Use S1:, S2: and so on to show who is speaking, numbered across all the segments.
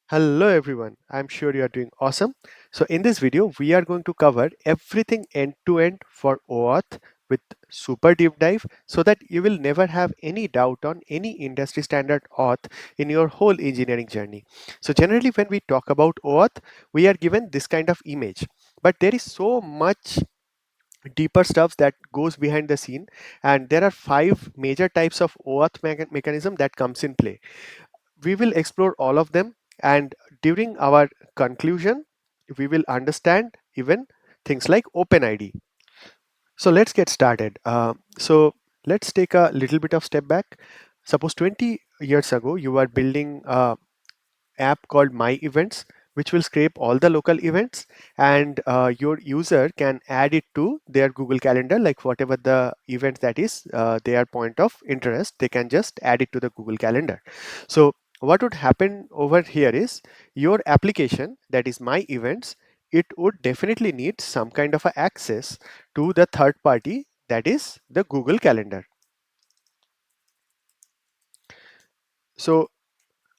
S1: Hello everyone, I'm sure you are doing awesome. So in this video, we are going to cover everything end to end for OAuth with super deep dive so that you will never have any doubt on any industry standard auth in your whole engineering journey. So generally when we talk about OAuth, we are given this kind of image, but there is so much deeper stuff that goes behind the scene, and there are five major types of OAuth mechanism that comes in play. We will explore all of them, and during our conclusion we will understand even things like OpenID. So let's get started. So let's take a little bit of step back. Suppose 20 years ago you are building a app called My Events, which will scrape all the local events, and your user can add it to their Google Calendar, like whatever the event that is their point of interest, they can just add it to the Google Calendar. So what would happen over here is your application, that is My Events, it would definitely need some kind of a access to the third party, that is the Google Calendar. So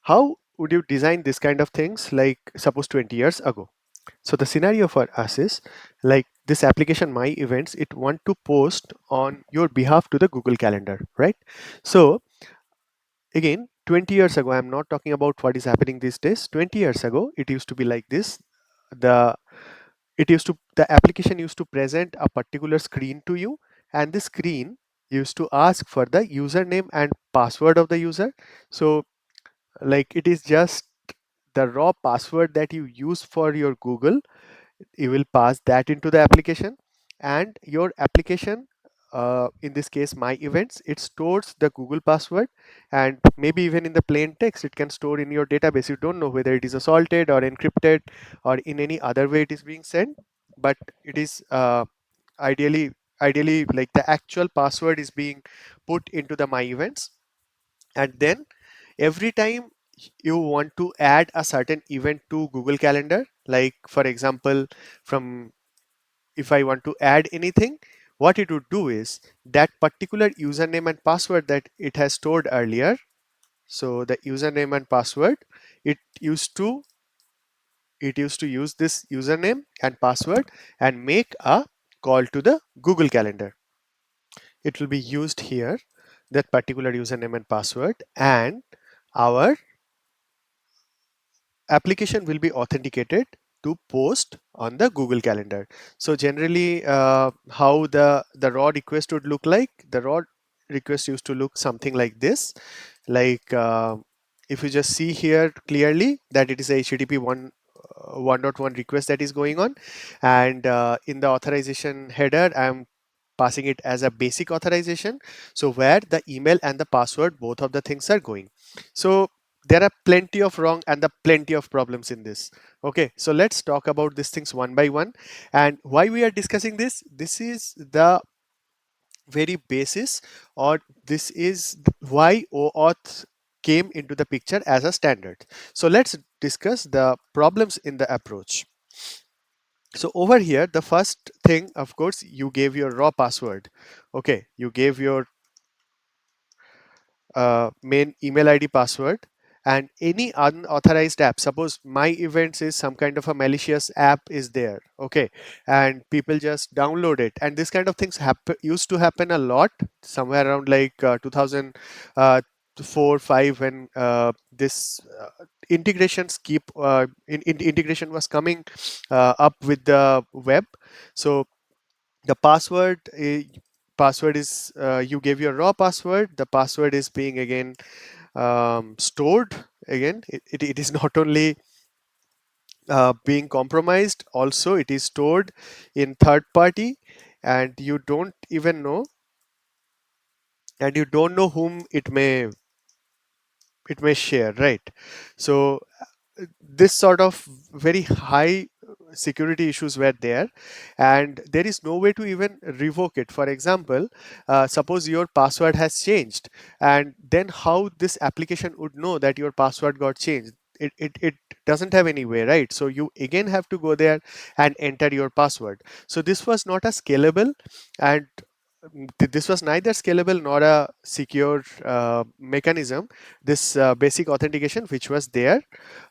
S1: how would you design this kind of things, like suppose 20 years ago? So the scenario for us is like this application My Events, it want to post on your behalf to the Google Calendar, right? So again, 20 years ago, I'm not talking about what is happening these days. 20 years ago, it used to be like this. The the application used to present a particular screen to you, and the screen used to ask for the username and password of the user. So like it is just the raw password that you use for your Google, you will pass that into the application, and your application, in this case My Events, it stores the Google password, and maybe even in the plain text it can store in your database. You don't know whether it is assaulted or encrypted or in any other way it is being sent, but it is ideally ideally like the actual password is being put into the My Events. And then every time you want to add a certain event to Google Calendar, like for example, from if I want to add anything, what it would do is that particular username and password that it has stored earlier. So the username and password, it used to it used to use this username and password and make a call to the Google Calendar. It will be used here, that particular username and password, and our application will be authenticated to post on the Google Calendar. So generally, how the raw request would look like, the raw request used to look something like this. Like if you just see here clearly that it is a HTTP 1.1 request that is going on, and in the authorization header, I'm passing it as a basic authorization. So where the email and the password, both of the things are going. So there are plenty of wrong and the plenty of problems in this. Okay, so let's talk about these things one by one, and why we are discussing this. This is the very basis, or this is why OAuth came into the picture as a standard. So let's discuss the problems in the approach. So over here, the first thing, of course, you gave your raw password. Okay, you gave your main email ID password, and any unauthorized app, suppose My Events is some kind of a malicious app is there, okay, and people just download it, and this kind of things used to happen a lot somewhere around like 2004 5, when this integrations keep integration was coming up with the web. So the password is, you gave your raw password, the password is being again stored. Again, it is not only being compromised, also it is stored in third party, and you don't even know, and you don't know whom it may share, right? So this sort of very high security issues were there, and there is no way to even revoke it. For example, suppose your password has changed, and then how this application would know that your password got changed? It doesn't have any way, right? So you again have to go there and enter your password. So this was not a scalable and this was neither scalable nor a secure mechanism, this basic authentication which was there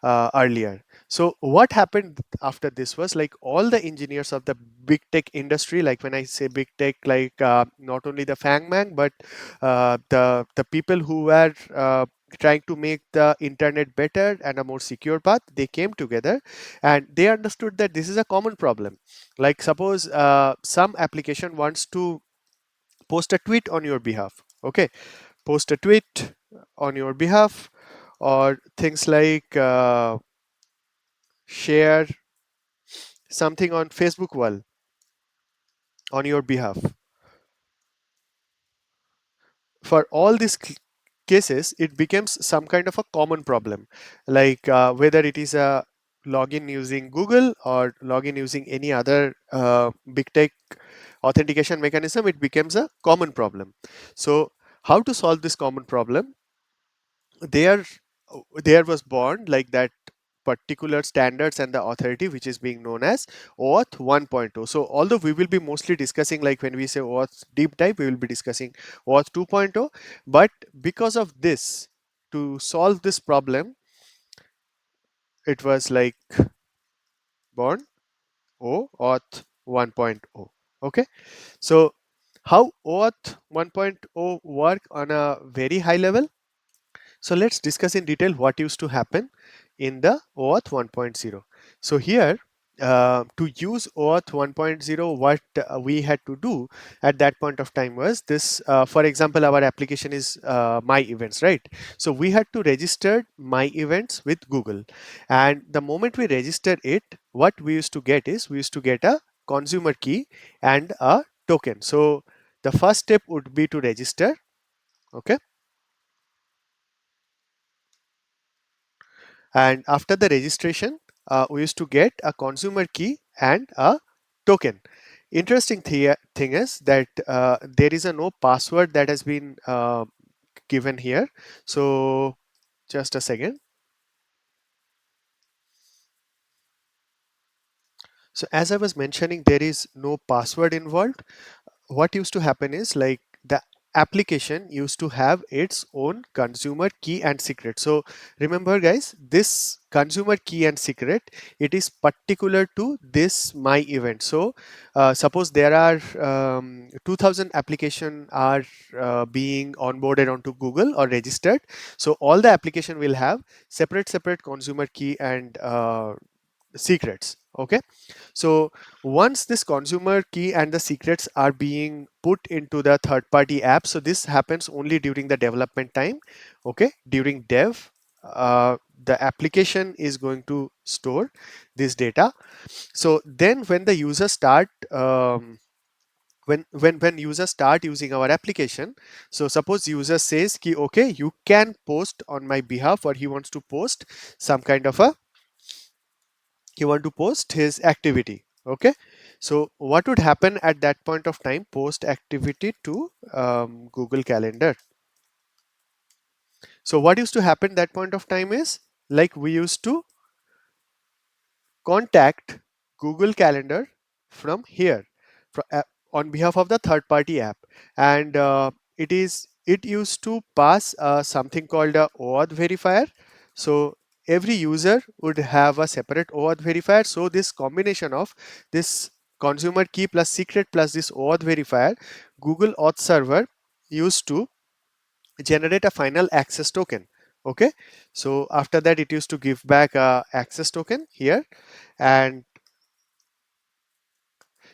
S1: earlier. So what happened after this was, like, all the engineers of the big tech industry, like when I say big tech, like not only the fangman, but the people who were trying to make the internet better and a more secure path, they came together and they understood that this is a common problem. Like suppose some application wants to post a tweet on your behalf. Okay, post a tweet on your behalf, or things like share something on Facebook wall on your behalf. For all these cases, it becomes some kind of a common problem, like whether it is a login using Google or login using any other big tech authentication mechanism, it becomes a common problem. So how to solve this common problem? there there was born like that particular standards and the authority which is being known as OAuth 1.0. So although we will be mostly discussing, like when we say OAuth deep dive, we will be discussing OAuth 2.0, but because of this, to solve this problem, it was like born OAuth 1.0. Okay, so how OAuth 1.0 work on a very high level? So let's discuss in detail what used to happen in the OAuth 1.0. So here, to use OAuth 1.0, what we had to do at that point of time was this. For example, our application is My Events, right? So we had to register My Events with Google, and the moment we register it, what we used to get is we used to get a consumer key and a token. So the first step would be to register. Okay, and after the registration, we used to get a consumer key and a token. Interesting thing is that there is a no password that has been given here. So just a second. So as I was mentioning, there is no password involved. What used to happen is, like, the application used to have its own consumer key and secret. So remember guys, this consumer key and secret, it is particular to this My Event. So suppose there are 2000 application are being onboarded onto Google or registered, so all the application will have separate consumer key and secrets. Okay, so once this consumer key and the secrets are being put into the third party app, so this happens only during the development time. Okay, during dev, the application is going to store this data. So then when the user start when users start using our application, so suppose user says ki, okay, you can post on my behalf, or he wants to post some kind of a, he want to post his activity. Okay, so what would happen at that point of time? Post activity to Google Calendar. So what used to happen that point of time is, like, we used to contact Google Calendar from here, on behalf of the third party app, and it used to pass something called a OAuth verifier. So every user would have a separate OAuth verifier. So this combination of this consumer key plus secret plus this OAuth verifier, Google Auth server used to generate a final access token. Okay, so after that it used to give back a access token here, and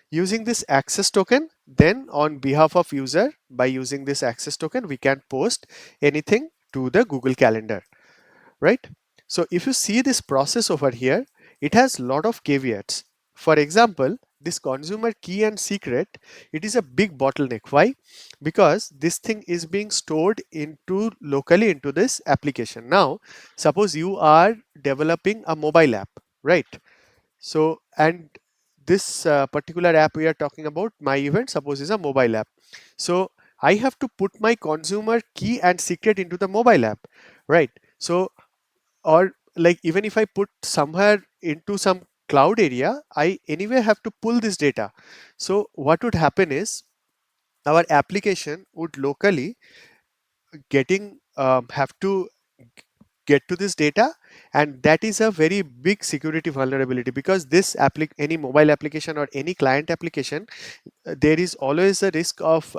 S1: using this access token, then on behalf of user, by using this access token, we can post anything to the Google Calendar, right? So if you see this process over here, it has lot of caveats. For example, this consumer key and secret, it is a big bottleneck. Why? Because this thing is being stored into locally into this application. Now suppose you are developing a mobile app, right? So, and this particular app we are talking about, My Event, suppose is a mobile app. So I have to put my consumer key and secret into the mobile app, right? So, or like, even if I put somewhere into some cloud area, I anyway have to pull this data. So what would happen is, our application would locally getting have to get to this data, and that is a very big security vulnerability, because this any mobile application or any client application, there is always a risk of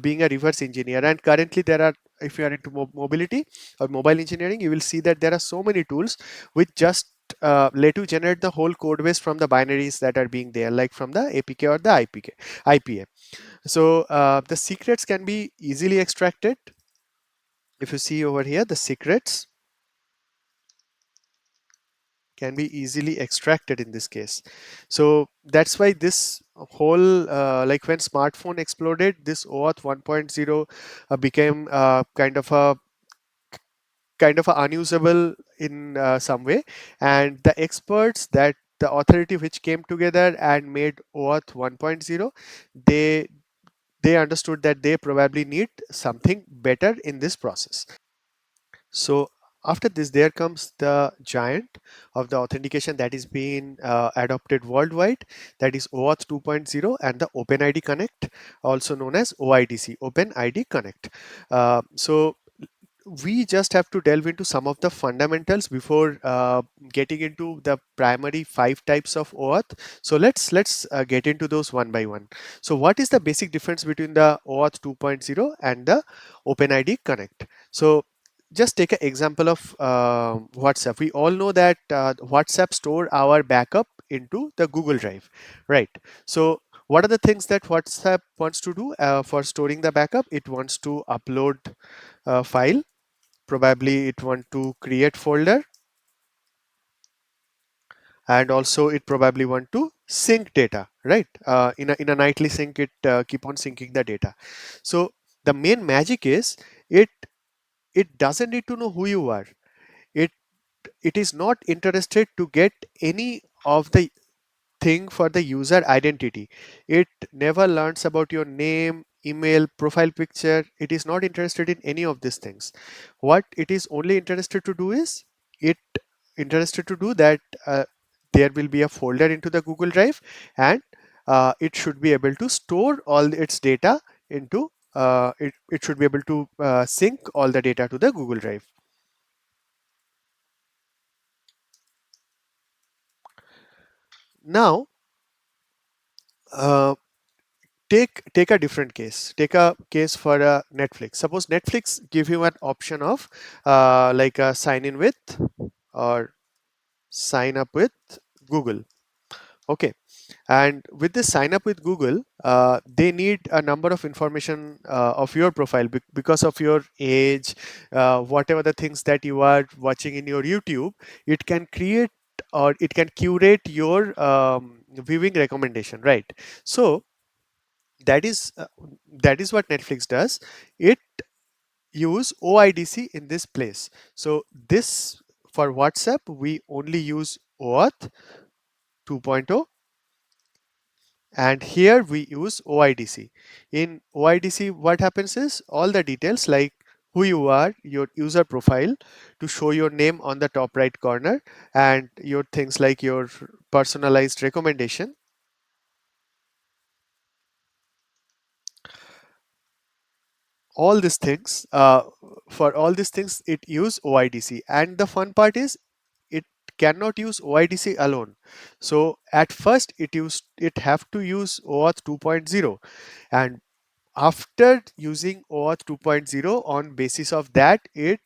S1: being a reverse engineer. And currently there are, if you are into mobility or mobile engineering, you will see that there are so many tools which just let you generate the whole code base from the binaries that are being there, like from the APK or the IPA. So the secrets can be easily extracted. If you see over here, the secrets can be easily extracted in this case. So that's why this whole like when smartphone exploded, this OAuth 1.0 became kind of a unusable in some way. And the experts, that the authority which came together and made OAuth 1.0, they they understood that they probably need something better in this process. So after this, there comes the giant of the authentication that is being adopted worldwide, that is OAuth 2.0 and the OpenID Connect, also known as OIDC, OpenID Connect. So we just have to delve into some of the fundamentals before getting into the primary five types of OAuth. So let's get into those one by one. So what is the basic difference between the OAuth 2.0 and the OpenID Connect? So just take an example of WhatsApp. We all know that WhatsApp store our backup into the Google Drive, right? So what are the things that WhatsApp wants to do for storing the backup? It wants to upload a file. Probably it want to create folder, and also it probably want to sync data, right? In a nightly sync, it keep on syncing the data. So the main magic is, it it doesn't need to know who you are. It it is not interested to get any of the thing for the user identity. It never learns about your name, email, profile picture. It is not interested in any of these things. What it is only interested to do is, it interested to do that there will be a folder into the Google Drive, and it should be able to store all its data into it should be able to sync all the data to the Google Drive. Now uh, take a different case. Take a case for a Netflix. Suppose Netflix give you an option of like a sign in with or sign up with Google. Okay. And with this sign up with Google, they need a number of information of your profile, because of your age, whatever the things that you are watching in your YouTube. It can create, or it can curate your viewing recommendation, right? So that is what Netflix does. It use OIDC in this place. So this, for WhatsApp we only use OAuth 2.0, and here we use OIDC. In OIDC, what happens is, all the details like who you are, your user profile, to show your name on the top right corner, and your things like your personalized recommendation, all these things for all these things it use OIDC. And the fun part is, it cannot use OIDC alone. So at first it have to use OAuth 2.0, and after using OAuth 2.0, on basis of that, it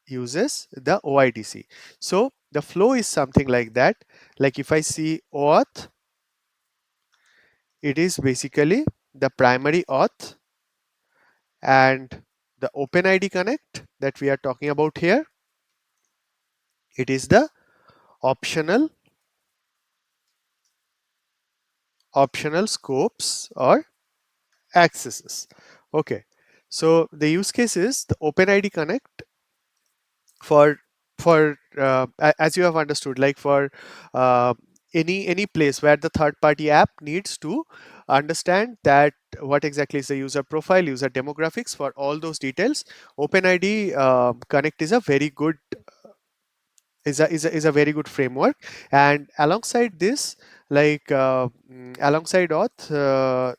S1: uses the OIDC. So the flow is something like that. Like if I see OAuth, it is basically the primary auth, and the OpenID Connect that we are talking about here, it is the optional scopes or accesses. Okay, so the use case is the OpenID Connect for as you have understood, like for uh, any place where the third party app needs to understand that what exactly is the user profile, user demographics, for all those details. OpenID Connect is a very good is a very good framework. And alongside this, like alongside Auth,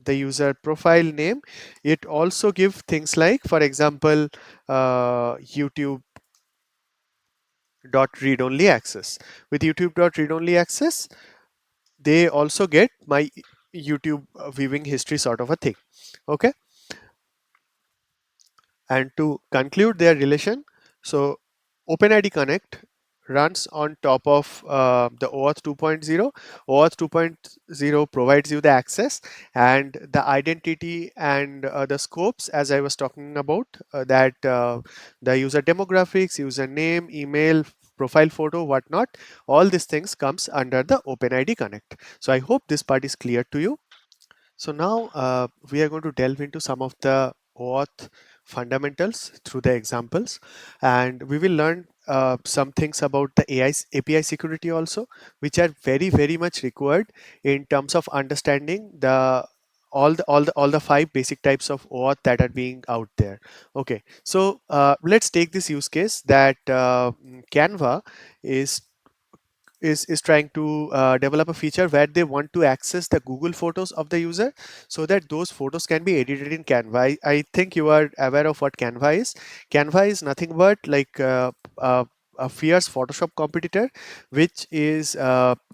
S1: the user profile name. It also give things like, for example, YouTube dot read only access. With YouTube dot read only access, they also get my YouTube viewing history sort of a thing. Okay. And to conclude their relation, so OpenID Connect runs on top of the OAuth 2.0. OAuth 2.0 provides you the access and the identity and the scopes, as I was talking about, that the user demographics, username, email, profile photo, whatnot, all these things comes under the OpenID Connect. So I hope this part is clear to you. So now we are going to delve into some of the OAuth fundamentals through the examples, and we will learn some things about the API security also, which are very much required in terms of understanding the all the five basic types of OAuth that are being out there. Okay, so let's take this use case that Canva is is trying to develop a feature where they want to access the Google photos of the user so that those photos can be edited in Canva. I think you are aware of what Canva is. Canva is nothing but like a fierce Photoshop competitor, which is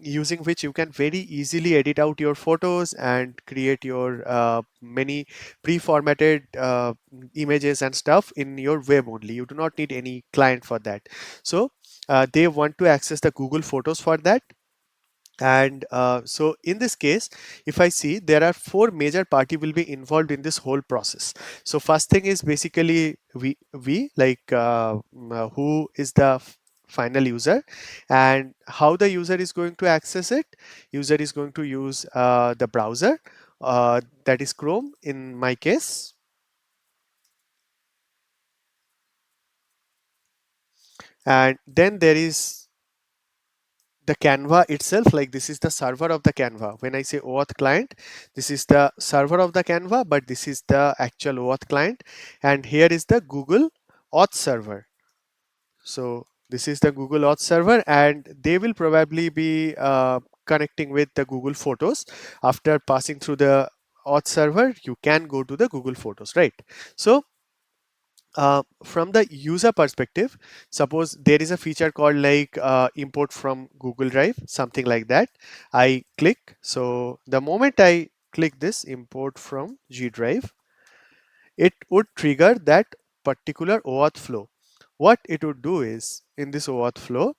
S1: using which you can very easily edit out your photos and create your many pre-formatted images and stuff in your web only. You do not need any client for that. So they want to access the Google Photos for that. And so in this case, if I see, there are four major party will be involved in this whole process. So first thing is basically we like who is the final user and how the user is going to access it. User is going to use the browser, that is Chrome in my case. And then there is the Canva itself, like this is the server of the Canva. When I say OAuth client, this is the server of the Canva, but this is the actual OAuth client. And here is the Google Auth server. So this is the Google Auth server, and they will probably be connecting with the Google Photos. After passing through the Auth server, you can go to the Google Photos, right? So from the user perspective, suppose there is a feature called like import from Google Drive, something like that. I click. So the moment I click this import from G Drive, it would trigger that particular OAuth flow. What it would do is in this OAuth flow,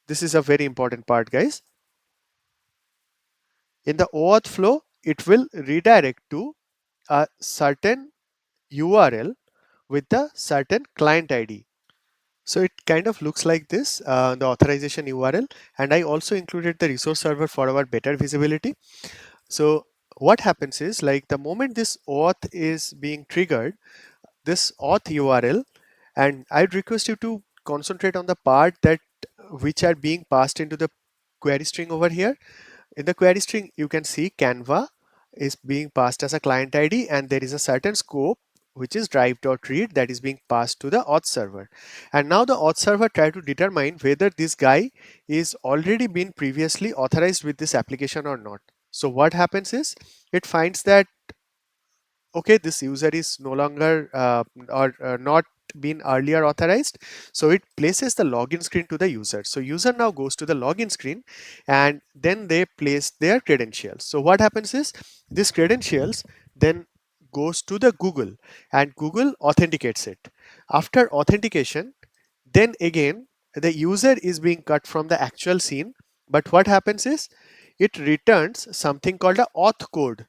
S1: this is a very important part, guys. In the OAuth flow, it will redirect to a certain URL with a certain client ID. So it kind of looks like this, the authorization URL, and I also included the resource server for our better visibility. So what happens is like the moment this auth is being triggered, this auth URL, and I'd request you to concentrate on the part that which are being passed into the query string over here. In the query string, you can see Canva is being passed as a client ID, and there is a certain scope which is drive.read that is being passed to the auth server. And now the auth server try to determine whether this guy is already been previously authorized with this application or not. So what happens is it finds that okay, this user is no longer or not been earlier authorized, so it places the login screen to the user. So user now goes to the login screen and then they place their credentials. So what happens is this credentials then goes to the Google and Google authenticates it. After authentication, then again the user is being cut from the actual scene, but what happens is it returns something called a auth code.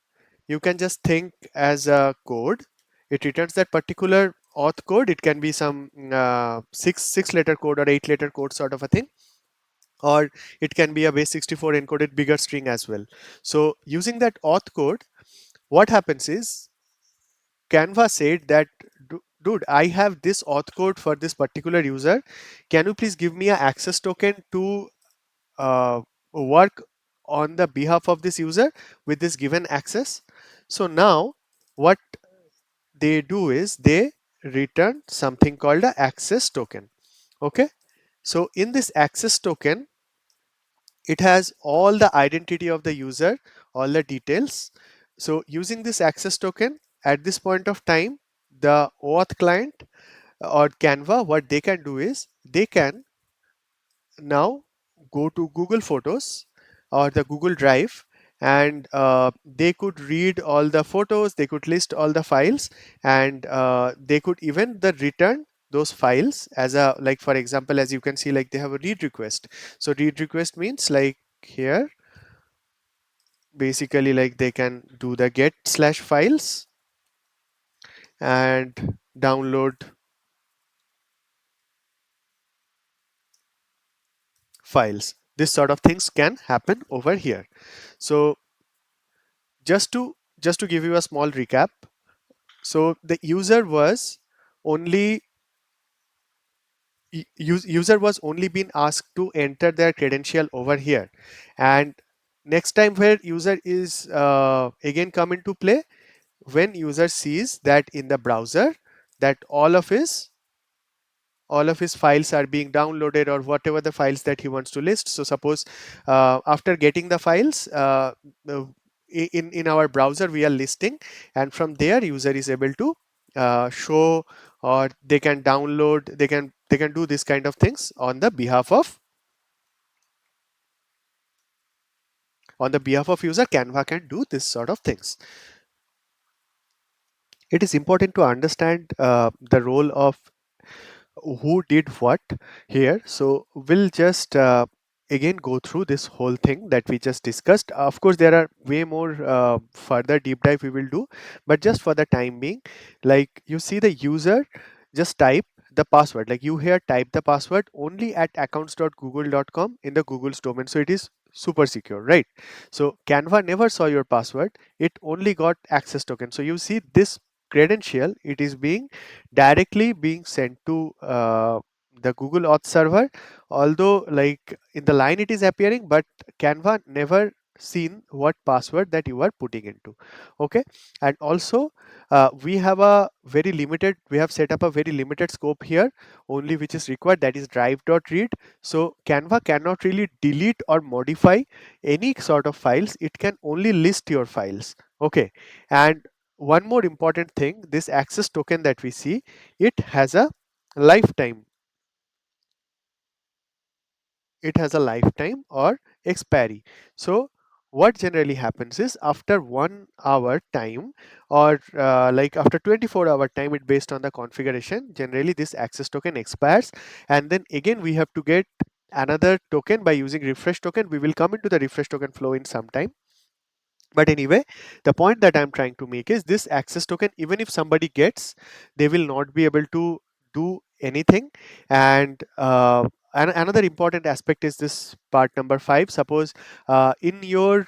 S1: You can just think as a code. It returns that particular auth code. It can be some six letter code or 8 letter code sort of a thing, or it can be a base64 encoded bigger string as well. So using that auth code, what happens is Canva said that dude, I have this auth code for this particular user. Can you please give me an access token to work on the behalf of this user with this given access? So now what they do is they return something called a access token. Okay, so in this access token, it has all the identity of the user, all the details, So using this access token at this point of time, the OAuth client or Canva, what they can do is they can now go to Google Photos or the Google Drive, and they could read all the photos, they could list all the files, and they could even the return those files as a, like for example, as you can see, like they have a read request. So read request means like here basically like they can do the get slash files and download files. This sort of things can happen over here. So just to give you a small recap, so the user was only user was only being asked to enter their credential over here, and next time where user is again come into play when user sees that in the browser that all of his files are being downloaded or whatever the files that he wants to list. So suppose after getting the files in our browser we are listing, and from there user is able to show, or they can download, they can do this kind of things on the behalf of user. Canva can do this sort of things. It is important to understand the role of who did what here. So we'll just again go through this whole thing that we just discussed. Of course there are way more further deep dive we will do, but just for the time being, like you see the user just type the password, like you here type the password only at accounts.google.com in the Google's domain, so it is super secure, right? So Canva never saw your password, it only got access token. So you see this credential, it is being directly being sent to the Google Auth server, although like in the line it is appearing, but Canva never seen what password that you are putting into. Okay, and also we have set up a very limited scope here, only which is required, that is drive.read. So Canva cannot really delete or modify any sort of files, it can only list your files. Okay, and one more important thing, this access token that we see, it has a lifetime, it has a lifetime or expiry. So what generally happens is after 1 hour time, or like after 24-hour time, it based on the configuration, generally this access token expires, and then again we have to get another token by using refresh token. We will come into the refresh token flow in some time. But anyway, the point that I'm trying to make is this access token, even if somebody gets, they will not be able to do anything. And another important aspect is this part number 5. Suppose in your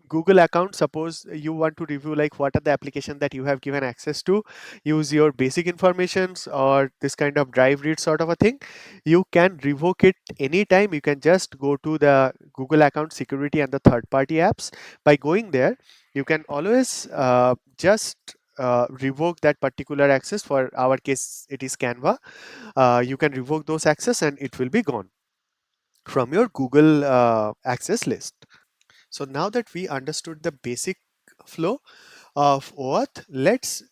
S1: Google account, suppose you want to review like what are the application that you have given access to, use your basic informations or this kind of drive read sort of a thing, you can revoke it anytime. You can just go to the Google account security and the third party apps. By going there, you can always just revoke that particular access. For our case it is Canva. You can revoke those access and it will be gone from your Google access list. So now that we understood the basic flow of OAuth, let's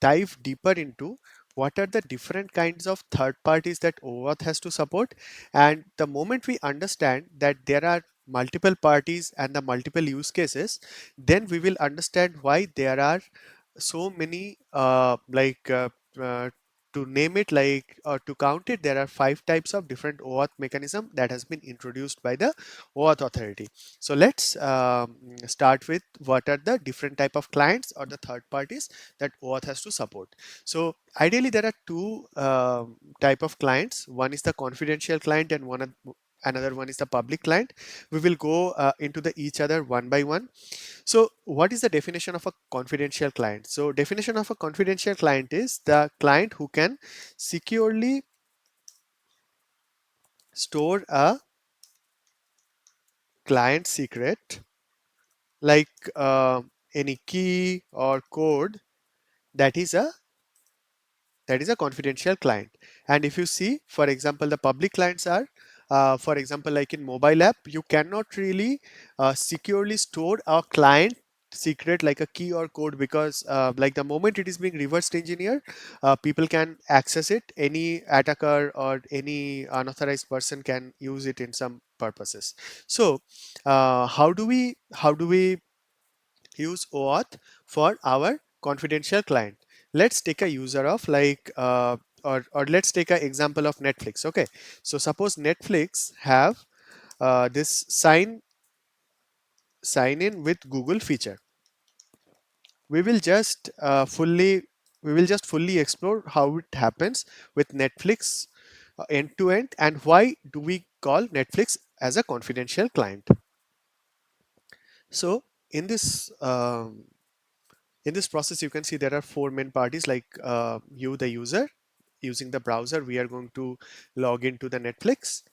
S1: dive deeper into what are the different kinds of third parties that OAuth has to support. And the moment we understand that there are multiple parties and the multiple use cases, then we will understand why there are so many to name it, like or to count it, there are 5 types of different OAuth mechanism that has been introduced by the OAuth authority. So let's start with what are the different type of clients or the third parties that OAuth has to support. So ideally there are two type of clients. One is the confidential client and another one is the public client. We will go into the each other one by one. So what is the definition of a confidential client? So definition of a confidential client is the client who can securely store a client secret, like any key or code, that is a confidential client. And if you see, for example, the public clients are for example, like in mobile app, you cannot really securely store a client secret like a key or code, because like the moment it is being reversed engineered, people can access it. Any attacker or any unauthorized person can use it in some purposes. So how do we use OAuth for our confidential client? Let's take a user of like or let's take an example of Netflix. Okay, so suppose Netflix have this sign in with Google feature. We will just fully explore how it happens with Netflix end to end, and why do we call Netflix as a confidential client. So in this process, you can see there are four main parties, like you, the user. Using the browser, we are going to log into the Netflix,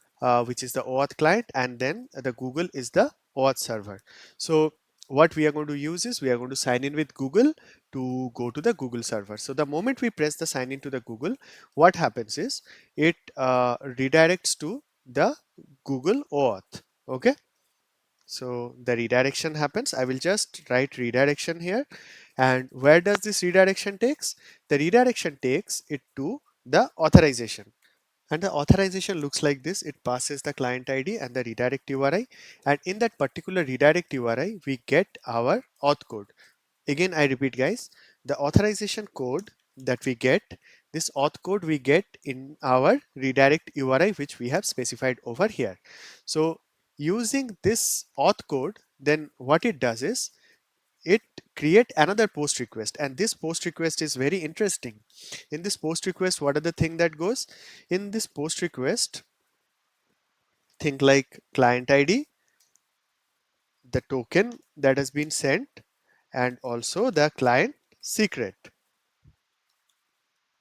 S1: which is the OAuth client, and then the Google is the OAuth server. So what we are going to use is we are going to sign in with Google to go to the Google server. So the moment we press the sign in to the Google, what happens is it redirects to the Google OAuth. Okay, so the redirection happens. I will just write redirection here. And where does this redirection takes? The redirection takes it to the authorization. And the authorization looks like this. It passes the client ID and the redirect URI. And in that particular redirect URI, we get our auth code. Again, I repeat, guys, the authorization code that we get, this auth code we get in our redirect URI, which we have specified over here. So using this auth code, then what it does is it create another post request, and this post request is very interesting. In this post request, what are the thing that goes in this post request? Think like client ID, the token that has been sent, and also the client secret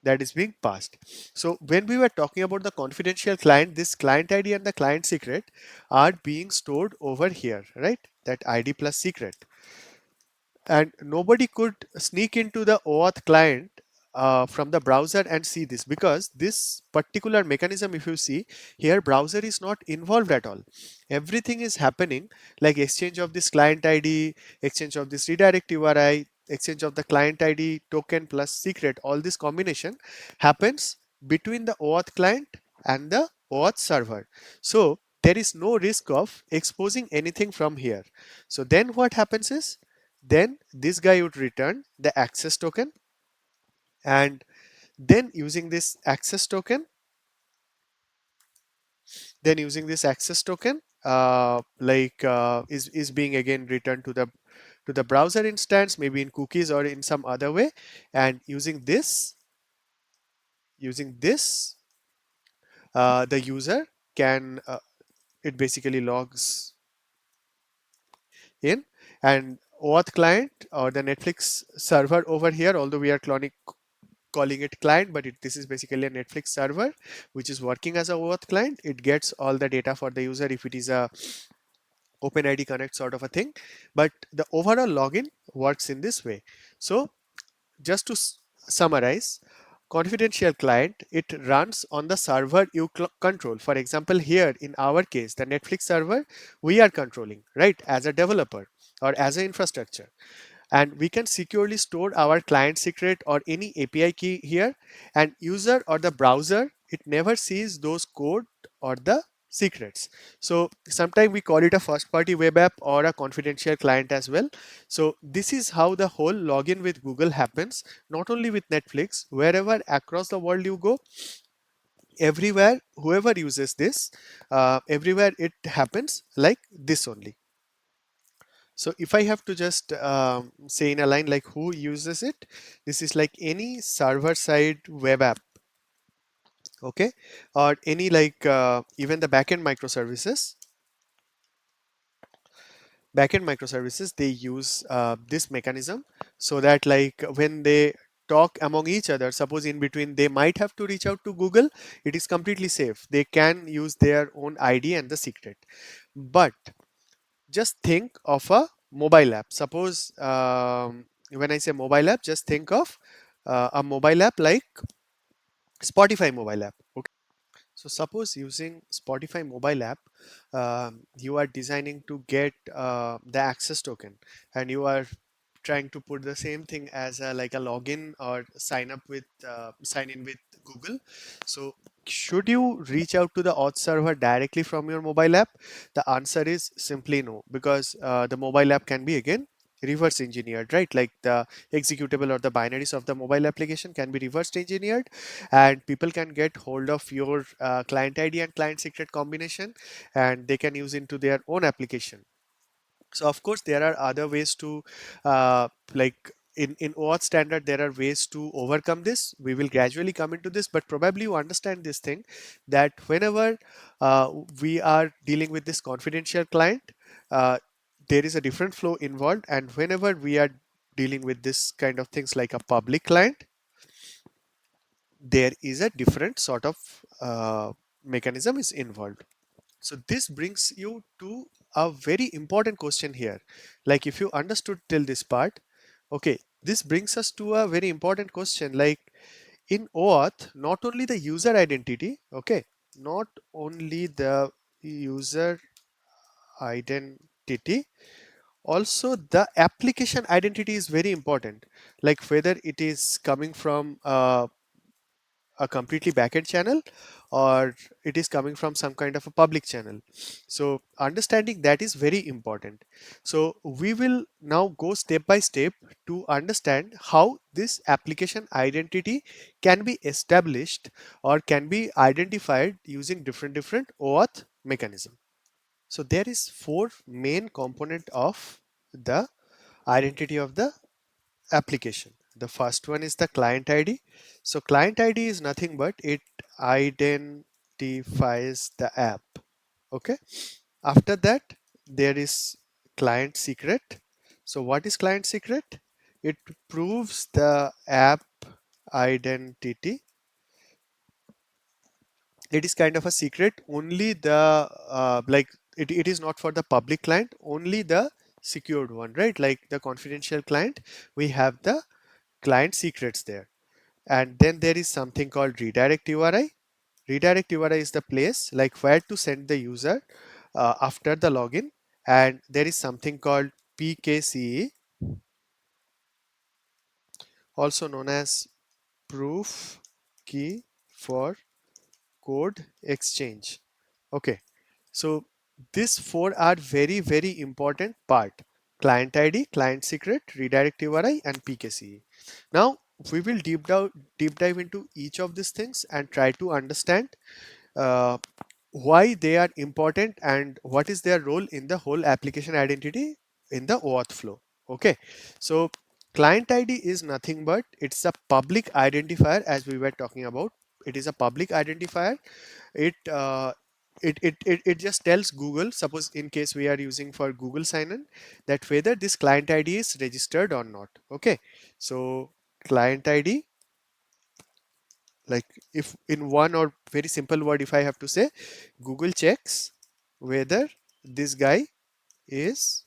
S1: that is being passed. So when we were talking about the confidential client, this client ID and the client secret are being stored over here, right? That ID plus secret. And nobody could sneak into the OAuth client from the browser and see this, because this particular mechanism, if you see here, browser is not involved at all. Everything is happening like exchange of this client ID, exchange of this redirect URI, exchange of the client ID token plus secret. All this combination happens between the OAuth client and the OAuth server. So there is no risk of exposing anything from here. So then what happens is, then this guy would return the access token, and then using this access token, is being again returned to the browser instance, maybe in cookies or in some other way. And using this the user can it basically logs in, and OAuth client or the Netflix server over here, although we are calling it client, but this is basically a Netflix server which is working as a OAuth client. It gets all the data for the user if it is a OpenID connect sort of a thing, but the overall login works in this way. So just to summarize, confidential client, it runs on the server you control. For example, here in our case, the Netflix server we are controlling, right, as a developer or as an infrastructure, and we can securely store our client secret or any API key here, and user or the browser, it never sees those code or the secrets. So sometimes we call it a first party web app or a confidential client as well. So this is how the whole login with Google happens, not only with Netflix, wherever across the world you go, everywhere, whoever uses this, everywhere it happens like this only. So if I have to just say in a line like who uses it, this is like any server side web app, okay, or any like even the backend microservices. Backend microservices, they use this mechanism, so that like when they talk among each other, suppose in between they might have to reach out to Google, it is completely safe. They can use their own ID and the secret. But just think of a mobile app. Suppose when I say mobile app, just think of a mobile app like Spotify mobile app. Okay. So suppose using Spotify mobile app, you are designing to get the access token, and you are trying to put the same thing as a, like a login or sign in with Google. So should you reach out to the auth server directly from your mobile app? The answer is simply no, because the mobile app can be again reverse engineered, right? Like the executable or the binaries of the mobile application can be reverse engineered, and people can get hold of your client ID and client secret combination, and they can use into their own application. So of course there are other ways to like in OAuth standard there are ways to overcome this. We will gradually come into this, but probably you understand this thing, that whenever we are dealing with this confidential client, uh, there is a different flow involved, and whenever we are dealing with this kind of things like a public client, there is a different sort of mechanism is involved. So this brings you to a very important question here. Like if you understood till this part, okay, this brings us to a very important question. Like in OAuth, not only the user identity, okay, not only the user identity, also the application identity is very important. Like whether it is coming from a completely backend channel or it is coming from some kind of a public channel. So understanding that is very important. So we will now go step by step to understand how this application identity can be established or can be identified using different OAuth mechanism. So there is four main component of the identity of the application. The first one is the client ID. So client ID is nothing but it identifies the app. Okay. After that, there is client secret. So what is client secret? It proves the app identity. It is kind of a secret. Only the it is not for the public client. Only the secured one, right? Like the confidential client, we have the client secrets there. And then there is something called redirect URI. Redirect URI is the place like where to send the user after the login. And there is something called PKCE, also known as proof key for code exchange. Okay, so these four are very important part: client ID, client secret, redirect URI, and PKCE. Now we will deep dive into each of these things and try to understand uh, why they are important and what is their role in the whole application identity in the OAuth flow. Okay, so client ID is nothing but it's a public identifier, as we were talking about. It is a public identifier. It uh, it, it, it, it just tells Google, suppose in case we are using for Google sign-in, that whether this client ID is registered or not. Okay, so client ID, like if in one or very simple word if I have to say, Google checks whether this guy is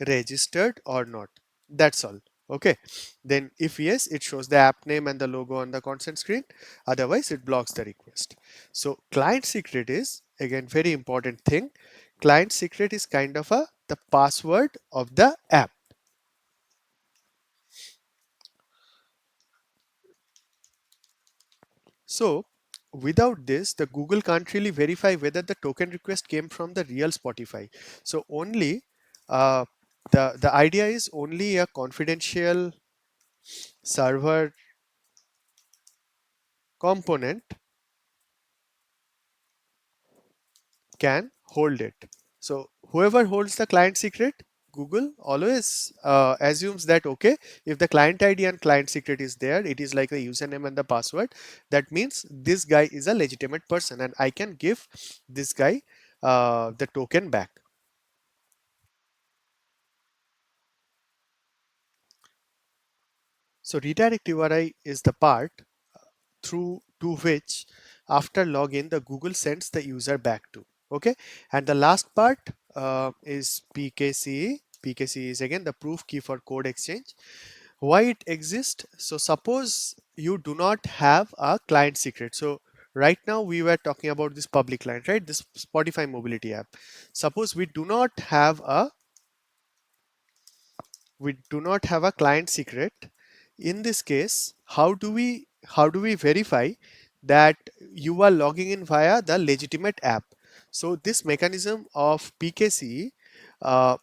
S1: registered or not. That's all. Okay, then if yes, it shows the app name and the logo on the consent screen. Otherwise it blocks the request. So client secret is again very important thing. Client secret is kind of a the password of the app. So without this, the Google can't really verify whether the token request came from the real Spotify. So only uh, the idea is only a confidential server component can hold it. So whoever holds the client secret, Google always assumes that okay, if the client ID and client secret is there, it is like the username and the password. That means this guy is a legitimate person, and I can give this guy the token back. So redirect URI is the part through to which after login the Google sends the user back to. Okay, and the last part is PKCE. PKCE is again the proof key for code exchange. Why it exists? So suppose you do not have a client secret. So right now we were talking about this public client, right? This Spotify mobility app. Suppose we do not have a client secret. In this case, how do we verify that you are logging in via the legitimate app? So this mechanism of PKCE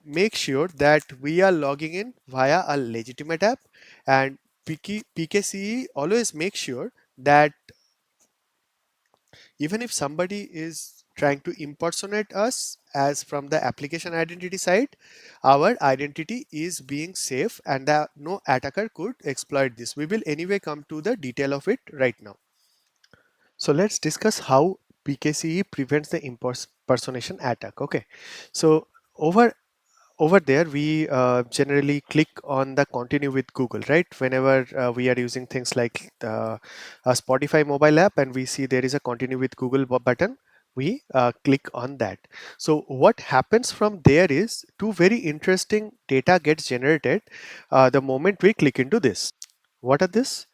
S1: makes sure that we are logging in via a legitimate app, and PKCE always makes sure that even if somebody is trying to impersonate us as from the application identity side, our identity is being safe and no attacker could exploit this. We will anyway come to the detail of it right now. So let's discuss how PKCE prevents the impersonation attack. Okay, so over over there we generally click on the continue with Google, right? Whenever we are using things like the Spotify mobile app and we see there is a continue with Google button, we click on that. So what happens from there is two very interesting data gets generated the moment we click into this. What are this?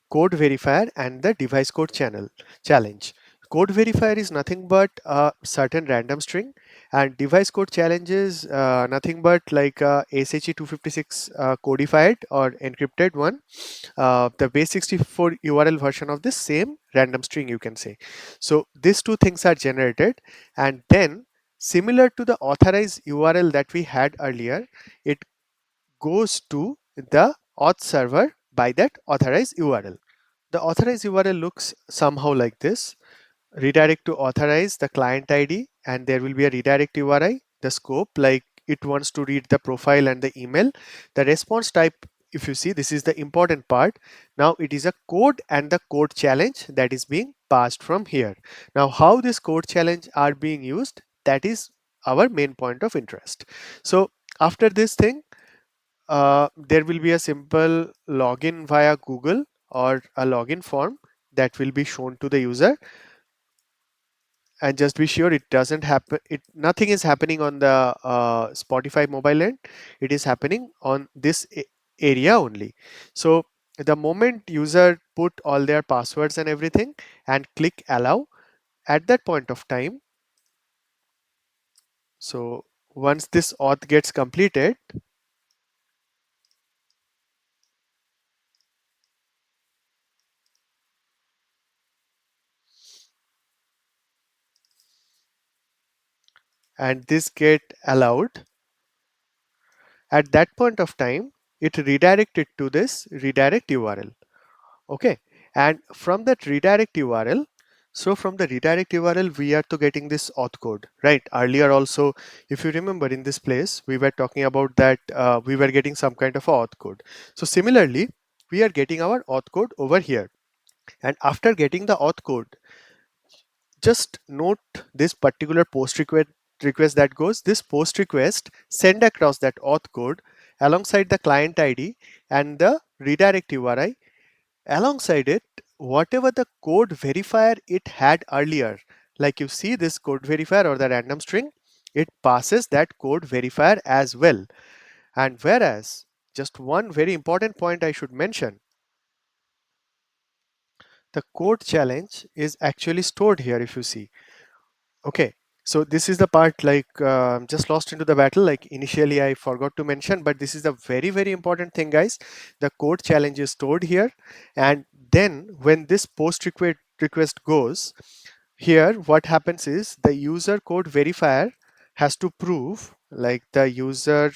S1: Code verifier and the device code channel challenge. Code verifier is nothing but a certain random string, and device code challenge is nothing but like a SHE-256 codified or encrypted one, the base64 URL version of this same random string, you can say. So these two things are generated, and then similar to the authorized URL that we had earlier, it goes to the auth server by that authorized URL. The authorized URL looks somehow like this. Redirect to authorize the client ID, and there will be a redirect URI. The scope, like it wants to read the profile and the email. The response type, if you see, this is the important part. Now it is a code and the code challenge that is being passed from here. Now how this code challenge are being used, that is our main point of interest. So after this thing, there will be a simple login via Google or a login form that will be shown to the user. And just be sure it doesn't happen, it nothing is happening on the Spotify mobile end. It is happening on this area only. So the moment user put all their passwords and everything and click allow, at that point of time, so once this auth gets completed, and this get allowed, at that point of time it redirected to this redirect URL. Okay, and from that redirect URL, so from the redirect URL we are to getting this auth code, right? Earlier also, if you remember, in this place we were talking about that we were getting some kind of a auth code. So similarly we are getting our auth code over here, and after getting the auth code, just note this particular post request that goes, this post request send across that auth code alongside the client ID and the redirect URI. Alongside it, whatever the code verifier it had earlier, like you see this code verifier or the random string, it passes that code verifier as well. And whereas, just one very important point I should mention, the code challenge is actually stored here, if you see. Okay, so this is the part like just lost into the battle, like initially I forgot to mention, but this is a very important thing, guys. The code challenge is stored here, and then when this post request goes here, what happens is the user code verifier has to prove, like the user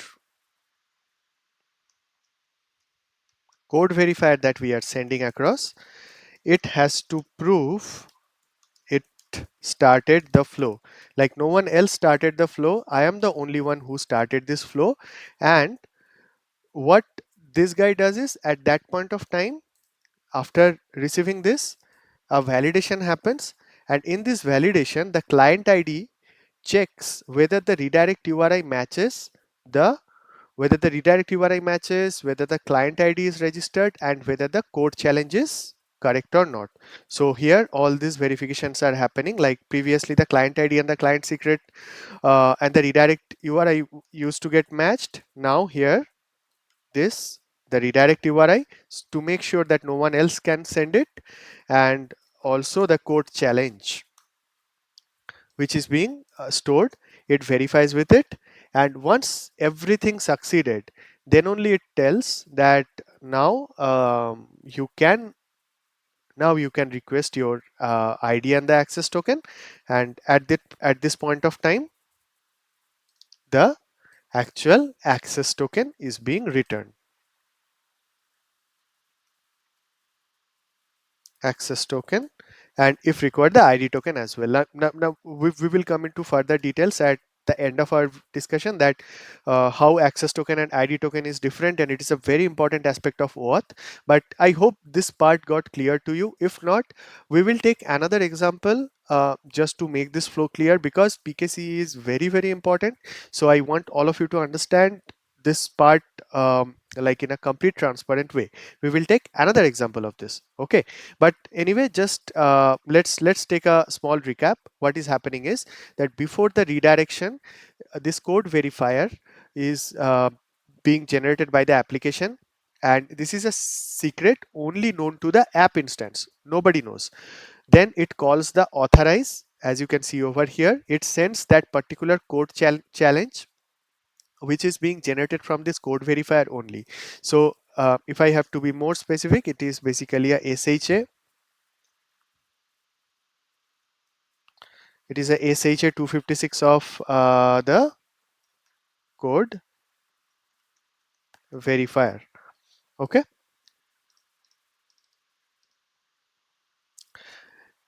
S1: code verifier that we are sending across, it has to prove it started the flow. Like no one else started the flow, I am the only one who started this flow. And what this guy does is, at that point of time, after receiving this, a validation happens, and in this validation the client ID checks whether the redirect URI matches the whether the redirect URI matches, whether the client ID is registered, and whether the code challenge is correct or not. So here all these verifications are happening, like previously the client ID and the client secret and the redirect URI used to get matched. Now here this, the redirect URI, to make sure that no one else can send it, and also the code challenge which is being stored, it verifies with it, And once everything succeeded, then only it tells that now you can request your ID and the access token, and at this point of time the actual access token is being returned. Access token, and if required the ID token as well. Now we will come into further details at the end of our discussion, that how access token and ID token is different, and it is a very important aspect of OAuth. But I hope this part got clear to you. If not, we will take another example just to make this flow clear, because PKCE is very very important. So I want all of you to understand this part like in a complete transparent way. We will take another example of this. Okay, but anyway, just let's take a small recap. What is happening is that before the redirection, this code verifier is being generated by the application, and this is a secret only known to the app instance. Nobody knows. Then it calls the authorize. As you can see over here, it sends that particular code challenge which is being generated from this code verifier only. So if I have to be more specific, it is basically a SHA. It is a SHA 256 of the code verifier. Okay,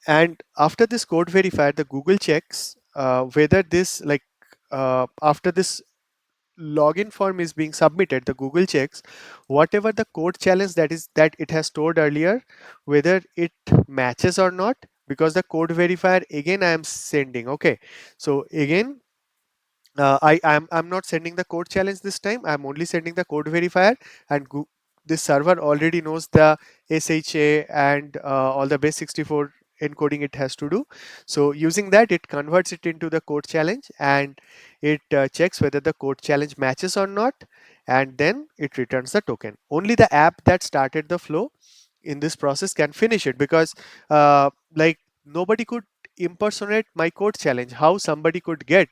S1: and after this code verifier, the Google checks whether this after this login form is being submitted, the Google checks whatever the code challenge that it has stored earlier, whether it matches or not, because the code verifier again I am sending. Okay, so again I'm not sending the code challenge this time. I'm only sending the code verifier, and this server already knows the SHA and all the base64 encoding it has to do. So using that, it converts it into the code challenge, and it checks whether the code challenge matches or not, and then it returns the token. Only the app that started the flow in this process can finish it, because like nobody could impersonate my code challenge. How somebody could get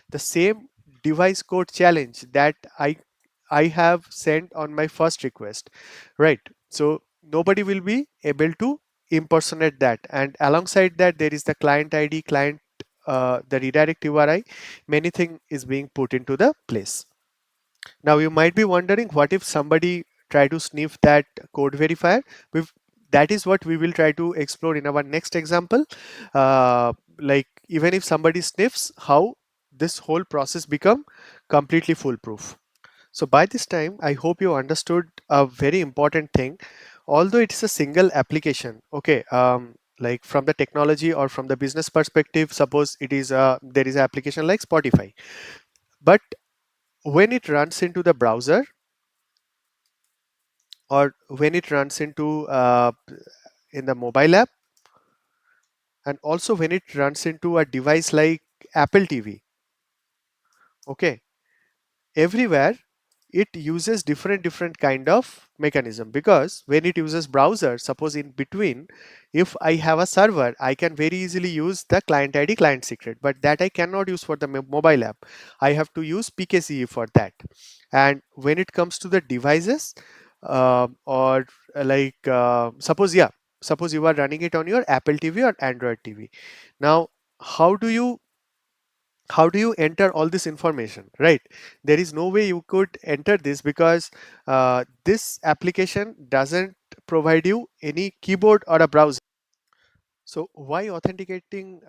S1: the same device code challenge that I have sent on my first request, right? So nobody will be able to impersonate that, and alongside that there is the client ID, client the redirect URI, many thing is being put into the place. Now you might be wondering, what if somebody try to sniff that code verifier? We've, that is what we will try to explore in our next example. Like even if somebody sniffs, how this whole process become completely foolproof. So by this time, I hope you understood a very important thing. Although it is a single application, okay, like from the technology or from the business perspective, suppose it is there is an application like Spotify, but when it runs into the browser, or when it runs into in the mobile app, and also when it runs into a device like Apple TV, okay, everywhere it uses different kind of mechanism, because when it uses browser, suppose in between, if I have a server, I can very easily use the client ID, client secret, but that I cannot use for the mobile app. I have to use PKCE for that. And when it comes to the devices, or suppose, yeah, suppose you are running it on your Apple TV or Android TV. Now how do you enter all this information, right? There is no way you could enter this, because this application doesn't provide you any keyboard or a browser. So why authenticating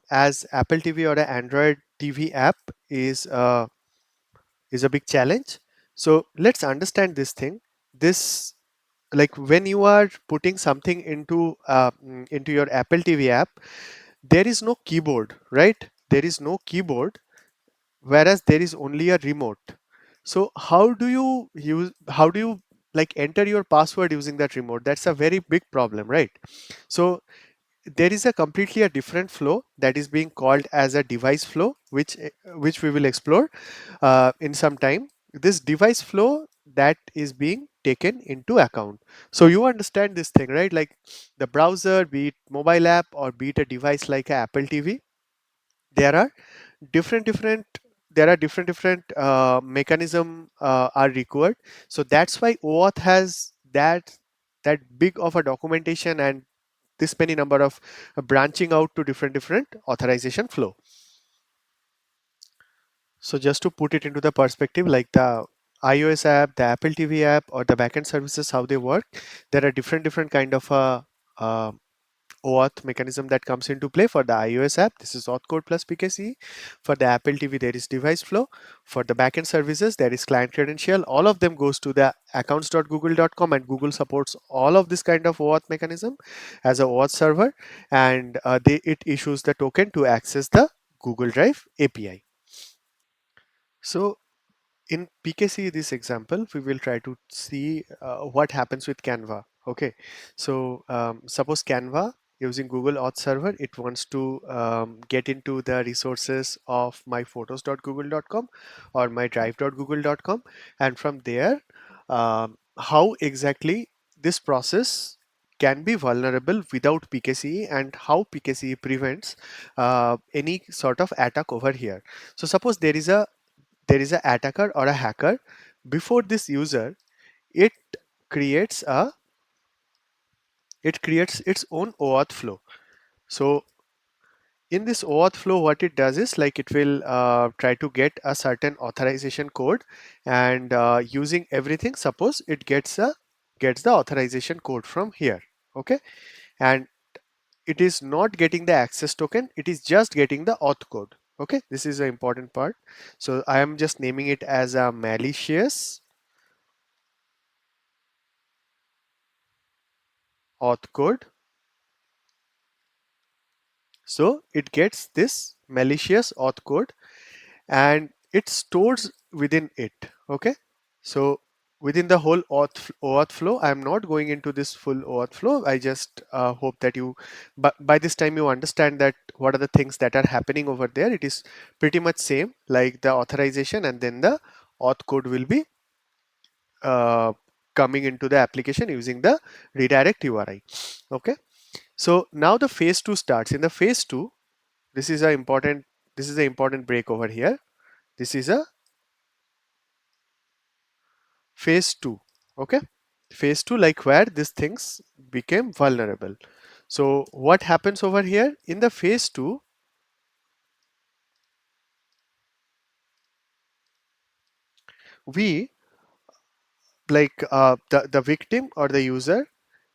S1: as Apple TV or an Android TV app is a big challenge. So let's understand this thing. This, like when you are putting something into your Apple TV app, there is no keyboard, right? There is no keyboard, whereas there is only a remote. So how do you like enter your password using that remote? That's a very big problem, right? So there is a completely a different flow that is being called as a device flow, which we will explore in some time. This device flow that is being taken into account. So you understand this thing, right? Like the browser, be it mobile app or be it a device like a Apple TV, there are different there are different mechanism are required. So that's why OAuth has that big of a documentation and this many number of branching out to different authorization flow. So just to put it into the perspective, like the iOS app, the Apple TV app, or the backend services, how they work, there are different kind of uh, OAuth mechanism that comes into play. For the iOS app, this is auth code plus PKCE. For the Apple TV, there is device flow. For the backend services, there is client credential. All of them goes to the accounts.google.com, and Google supports all of this kind of OAuth mechanism as a OAuth server, and it issues the token to access the Google Drive API. So in PKC, this example, we will try to see what happens with Canva. Okay, so suppose Canva using Google Auth server, it wants to get into the resources of my photos.google.com or my drive.google.com, and from there, how exactly this process can be vulnerable without PKCE, and how PKCE prevents any sort of attack over here. So suppose there is an attacker or a hacker before this user. it creates a it creates its own OAuth flow. So in this OAuth flow, what it does is, like, it will try to get a certain authorization code, and using everything, suppose it gets the authorization code from here. Okay, and it is not getting the access token, it is just getting the auth code. Okay, this is the important part. So I am just naming it as a malicious auth code. So it gets this malicious auth code and it stores within it. Okay, so within the whole OAuth flow, I'm not going into this full OAuth flow. I just hope that you, but by this time, you understand that what are the things that are happening over there. It is pretty much same like the authorization, and then the auth code will be uh, coming into the application using the redirect URI. Okay, so now the phase 2 starts. In the phase 2, this is a important break over here. This is a phase 2. Okay, phase 2, like where these things became vulnerable. So what happens over here in the phase 2? We, like, the victim or the user,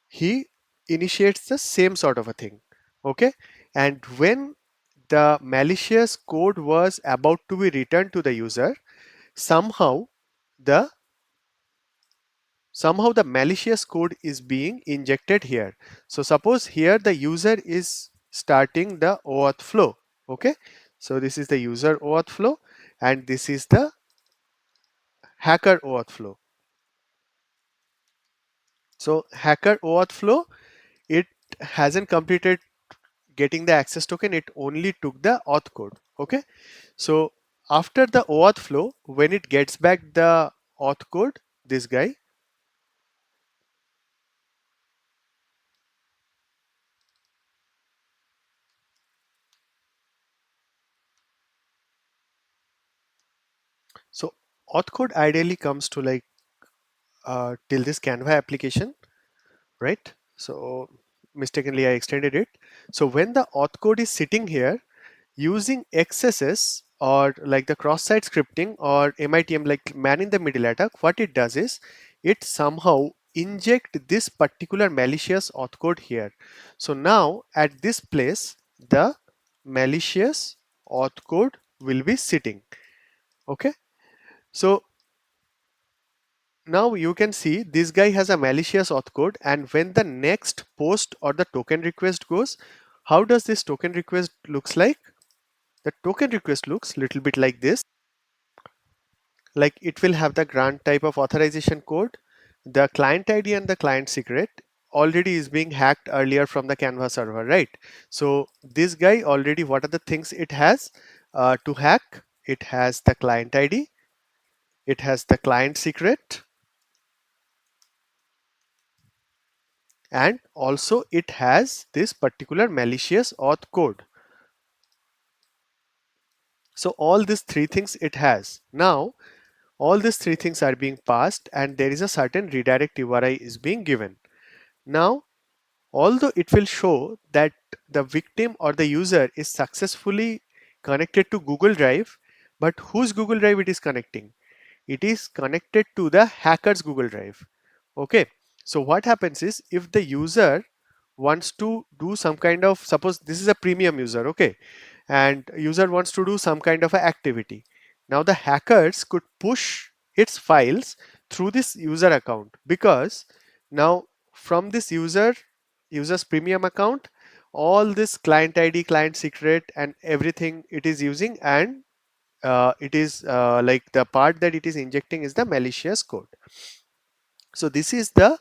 S1: he initiates the same sort of a thing. Okay, and when the malicious code was about to be returned to the user, somehow the the malicious code is being injected here. So suppose here the user is starting the OAuth flow. Okay, so this is the user OAuth flow, and this is the hacker OAuth flow. So hacker OAuth flow, it hasn't completed getting the access token, it only took the auth code. Okay, so after the OAuth flow, when it gets back the auth code, this guy, so auth code ideally comes to, like, till this Canva application, right? So mistakenly I extended it. So when the auth code is sitting here, using XSS or like the cross-site scripting or MITM, like man in the middle attack, what it does is it somehow inject this particular malicious auth code here. So now at this place, the malicious auth code will be sitting. Okay, so now you can see this guy has a malicious auth code, and when the next post or the token request goes, how does this token request looks like? The token request looks little bit like this. Like, it will have the grant type of authorization code, the client ID and the client secret already is being hacked earlier from the Canva server, right? So this guy already, what are the things it has to hack? It has the client ID, it has the client secret, and also it has this particular malicious auth code. So all these three things it has. Now all these three things are being passed and there is a certain redirect URI is being given. Now although it will show that the victim or the user is successfully connected to Google Drive, but whose Google Drive it is connecting? It is connected to the hacker's Google Drive. Okay, so what happens is if the user wants to do some kind of, suppose this is a premium user, okay, and user wants to do some kind of a activity. Now the hackers could push its files through this user account, because now from this user's premium account, all this client ID, client secret and everything it is using, and it is like the part that it is injecting is the malicious code. So this is the,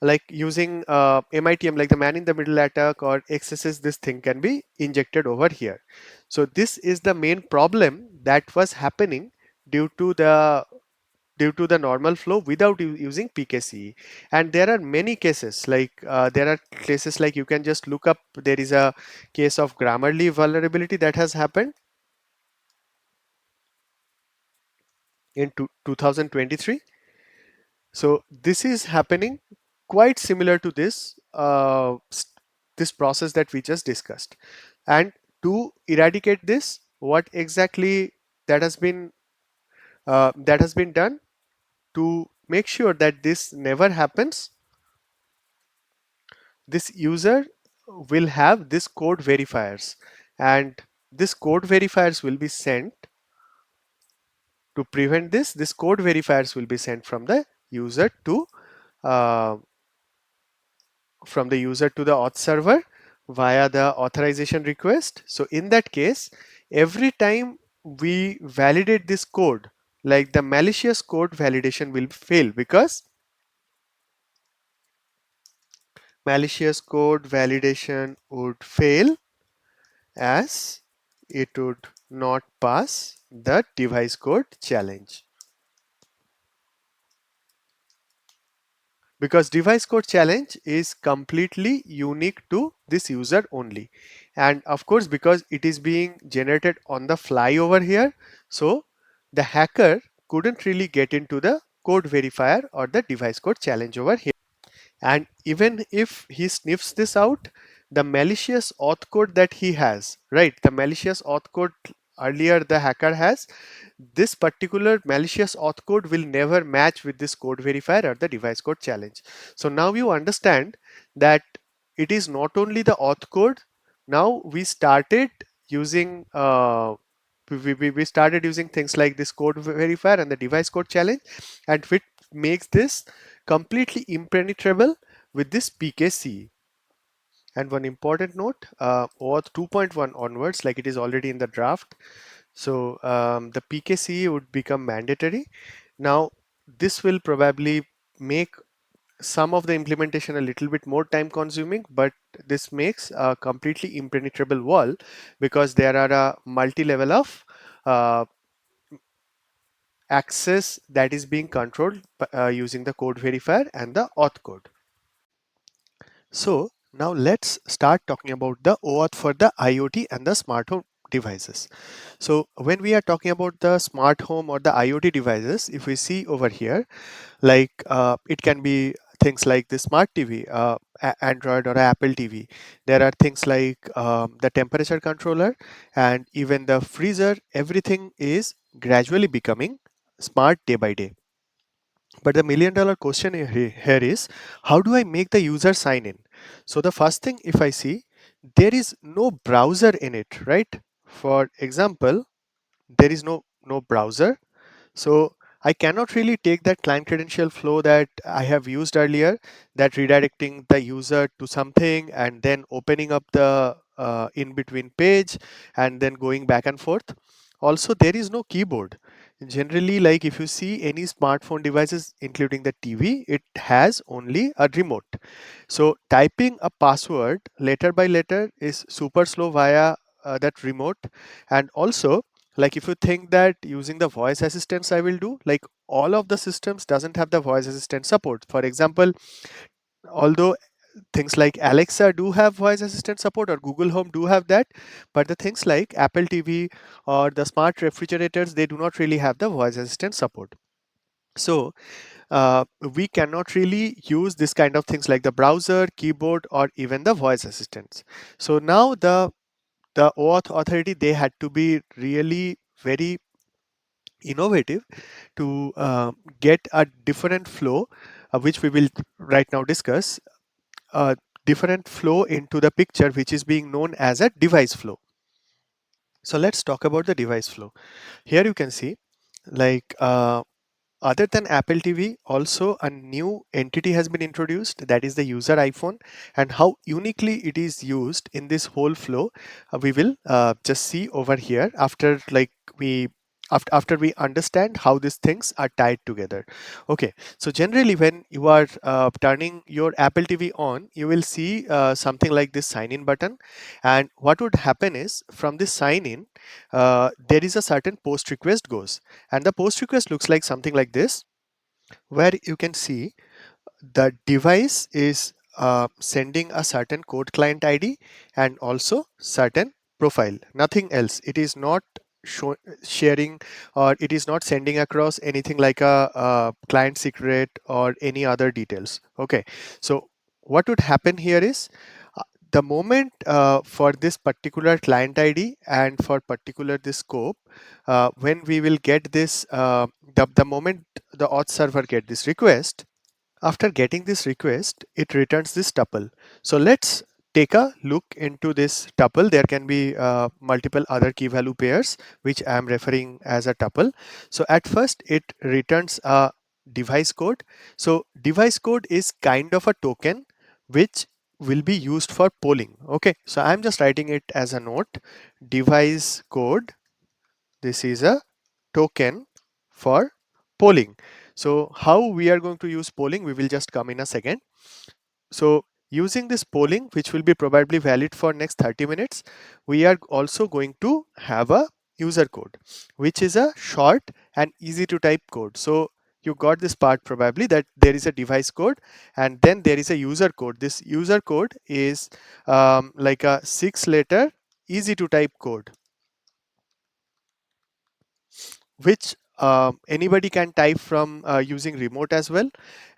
S1: like using MITM, like the man in the middle attack or XSS, this thing can be injected over here. So this is the main problem that was happening due to the normal flow without using PKCE. And there are many cases, like there are cases like you can just look up, there is a case of Grammarly vulnerability that has happened in 2023. So this is happening quite similar to this process that we just discussed. And to eradicate this, what exactly that has been done to make sure that this never happens? This user will have this code verifiers, and this code verifiers will be sent to prevent this. This code verifiers will be sent uh, from the user to the auth server via the authorization request. So in that case, every time we validate this code, like the malicious code validation will fail, because malicious code validation would fail as it would not pass the device code challenge. Because device code challenge is completely unique to this user only, and of course because it is being generated on the fly over here, so the hacker couldn't really get into the code verifier or the device code challenge over here. And even if he sniffs this out, the malicious auth code that he has, right, the malicious auth code earlier the hacker has, this particular malicious auth code will never match with this code verifier or the device code challenge. So now you understand that it is not only the auth code. Now we started using we started using things like this code verifier and the device code challenge, and which makes this completely impenetrable with this PKCE. And one important note, OAuth 2.1 onwards, like it is already in the draft, so the PKCE would become mandatory. Now, this will probably make some of the implementation a little bit more time consuming, but this makes a completely impenetrable wall, because there are a multi-level of uh, access that is being controlled using the code verifier and the auth code. So now let's start talking about the OAuth for the IoT and the smart home devices. So when we are talking about the smart home or the IoT devices, if we see over here, like it can be things like the smart TV, Android or Apple TV. There are things like the temperature controller and even the freezer. Everything is gradually becoming smart day by day. But the million dollar question here is, how do I make the user sign in? So the first thing, if I see, there is no browser in it, right? For example, there is no browser. So I cannot really take that client credential flow that I have used earlier, that redirecting the user to something and then opening up the in between page and then going back and forth. Also, there is no keyboard. Generally, like if you see any smartphone devices, including the TV, it has only a remote. So typing a password letter by letter is super slow via that remote. And also, like if you think that using the voice assistants I will do, like all of the systems doesn't have the voice assistant support. For example, although things like Alexa do have voice assistant support, or Google Home do have that, but the things like Apple TV or the smart refrigerators, they do not really have the voice assistant support. So we cannot really use this kind of things like the browser, keyboard, or even the voice assistants. So now the OAuth authority, they had to be really very innovative to get a different flow, which we will right now discuss, a different flow into the picture, which is being known as a device flow. So let's talk about the device flow. Here you can see, like other than Apple TV, also a new entity has been introduced, that is the user iPhone, and how uniquely it is used in this whole flow, we will just see over here after we after we understand how these things are tied together. Okay, so generally when you are turning your Apple TV on, you will see something like this sign in button, and what would happen is from this sign in, there is a certain post request goes, and the post request looks like something like this, where you can see the device is sending a certain code client ID and also certain profile, nothing else. It is not sharing, or it is not sending across anything like a client secret or any other details. Okay, so what would happen here is, uh, the moment for this particular client ID and for particular this scope, when we will get this, the moment the auth server get this request, after getting this request, it returns this tuple. So let's take a look into this tuple. There can be multiple other key value pairs, which I am referring as a tuple. So at first, it returns a device code. So device code is kind of a token which will be used for polling. Okay, so I'm just writing it as a note. Device code, this is a token for polling. So how we are going to use polling, we will just come in a second. So using this polling, which will be probably valid for next 30 minutes, we are also going to have a user code, which is a short and easy to type code. So you got this part probably, that there is a device code and then there is a user code. This user code is like a 6-letter easy to type code, which anybody can type from using remote as well.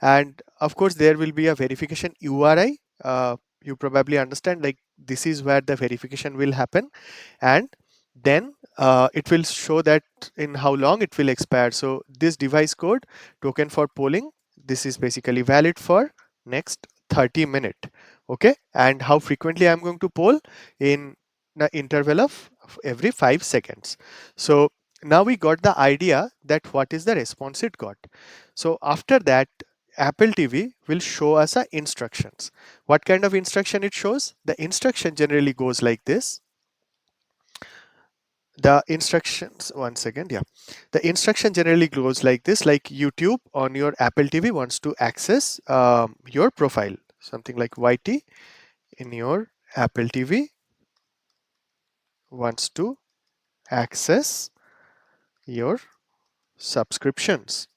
S1: And of course there will be a verification URI. You probably understand, like this is where the verification will happen, and then it will show that in how long it will expire. So this device code token for polling, this is basically valid for next 30 minute. Okay, and how frequently I'm going to poll, in the interval of every 5 seconds. So now we got the idea that what is the response it got. So after that, Apple TV will show us a instructions. What kind of instruction it shows? The instruction generally goes like this. The instructions, one second, yeah. The instruction generally goes like this, like YouTube on your Apple TV wants to access your profile. Something like YT in your Apple TV wants to access your subscriptions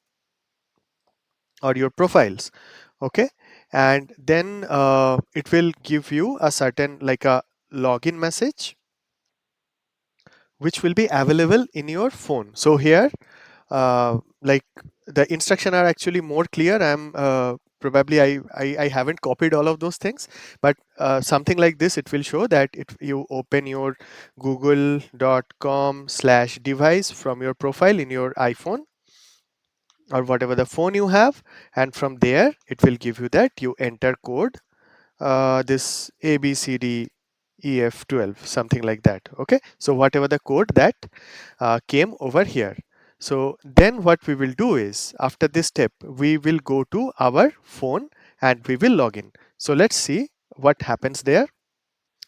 S1: or your profiles. Okay, and then it will give you a certain like a login message, which will be available in your phone. So here like the instruction are actually more clear. I'm probably I haven't copied all of those things, but something like this, it will show that if you open your google.com/device from your profile in your iPhone or whatever the phone you have, and from there it will give you that you enter code, this ABCDEF12, something like that. Okay, so whatever the code that came over here. So then what we will do is, after this step, we will go to our phone and we will log in. So let's see what happens there.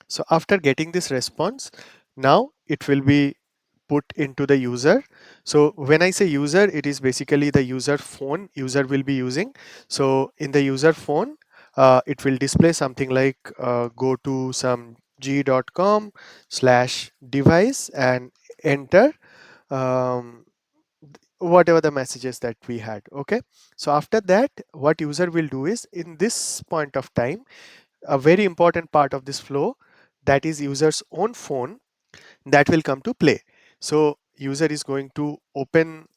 S1: So after getting this response, now it will be put into the user. So when I say user, it is basically the user phone user will be using. So in the user phone, it will display something like go to some g.com/device and enter um, whatever the messages that we had. Okay, so after that, what user will do is, in this point of time, a very important part of this flow, that is user's own phone, that will come to play. So user is going to open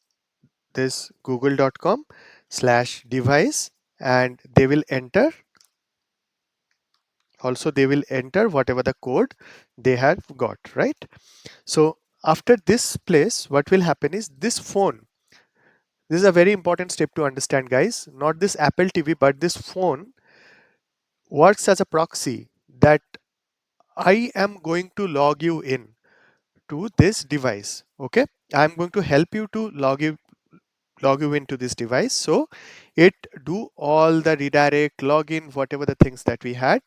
S1: this google.com/device, and they will enter whatever the code they have got, right? So after this place, what will happen is this phone, this is a very important step to understand, guys, not this Apple TV, but this phone works as a proxy that I am going to log you in to this device. Okay, I'm going to help you to log you into this device. So it do all the redirect, login, whatever the things that we had,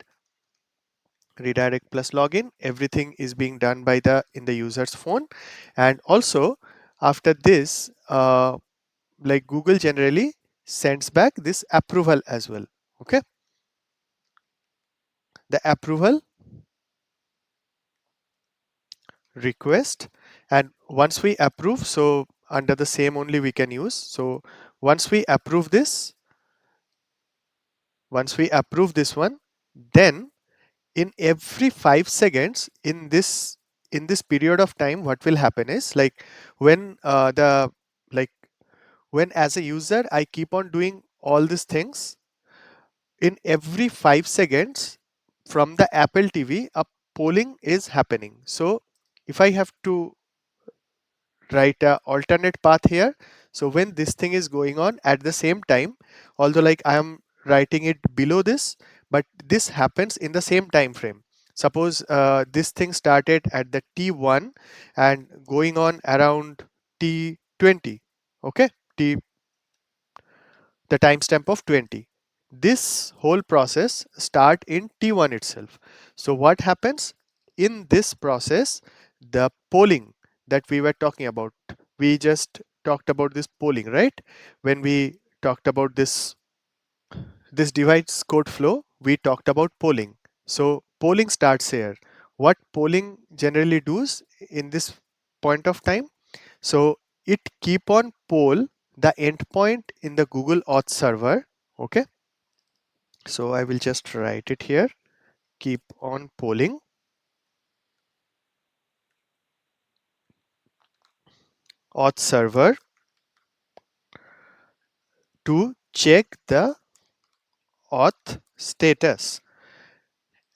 S1: redirect plus login, everything is being done by the in the user's phone. And also after this, like Google generally sends back this approval as well. Okay, the approval request, and once we approve, so under the same only we can use. So once we approve this, one, then in every 5 seconds in this period of time, what will happen is, like when the like when as a user I keep on doing all these things, in every 5 seconds from the Apple TV a polling is happening. So if I have to write a alternate path here, so when this thing is going on at the same time, although like I am writing it below this, but this happens in the same time frame. Suppose this thing started at the t1 and going on around t20. Okay, t the timestamp of 20. This whole process start in T1 itself. So what happens in this process, the polling that we were talking about, we just talked about this polling, right? When we talked about this device code flow, we talked about polling. So polling starts here. What polling generally does in this point of time? So it keep on poll the endpoint in the Google Auth server. Okay, so I will just write it here. Keep on polling Auth server to check the Auth status.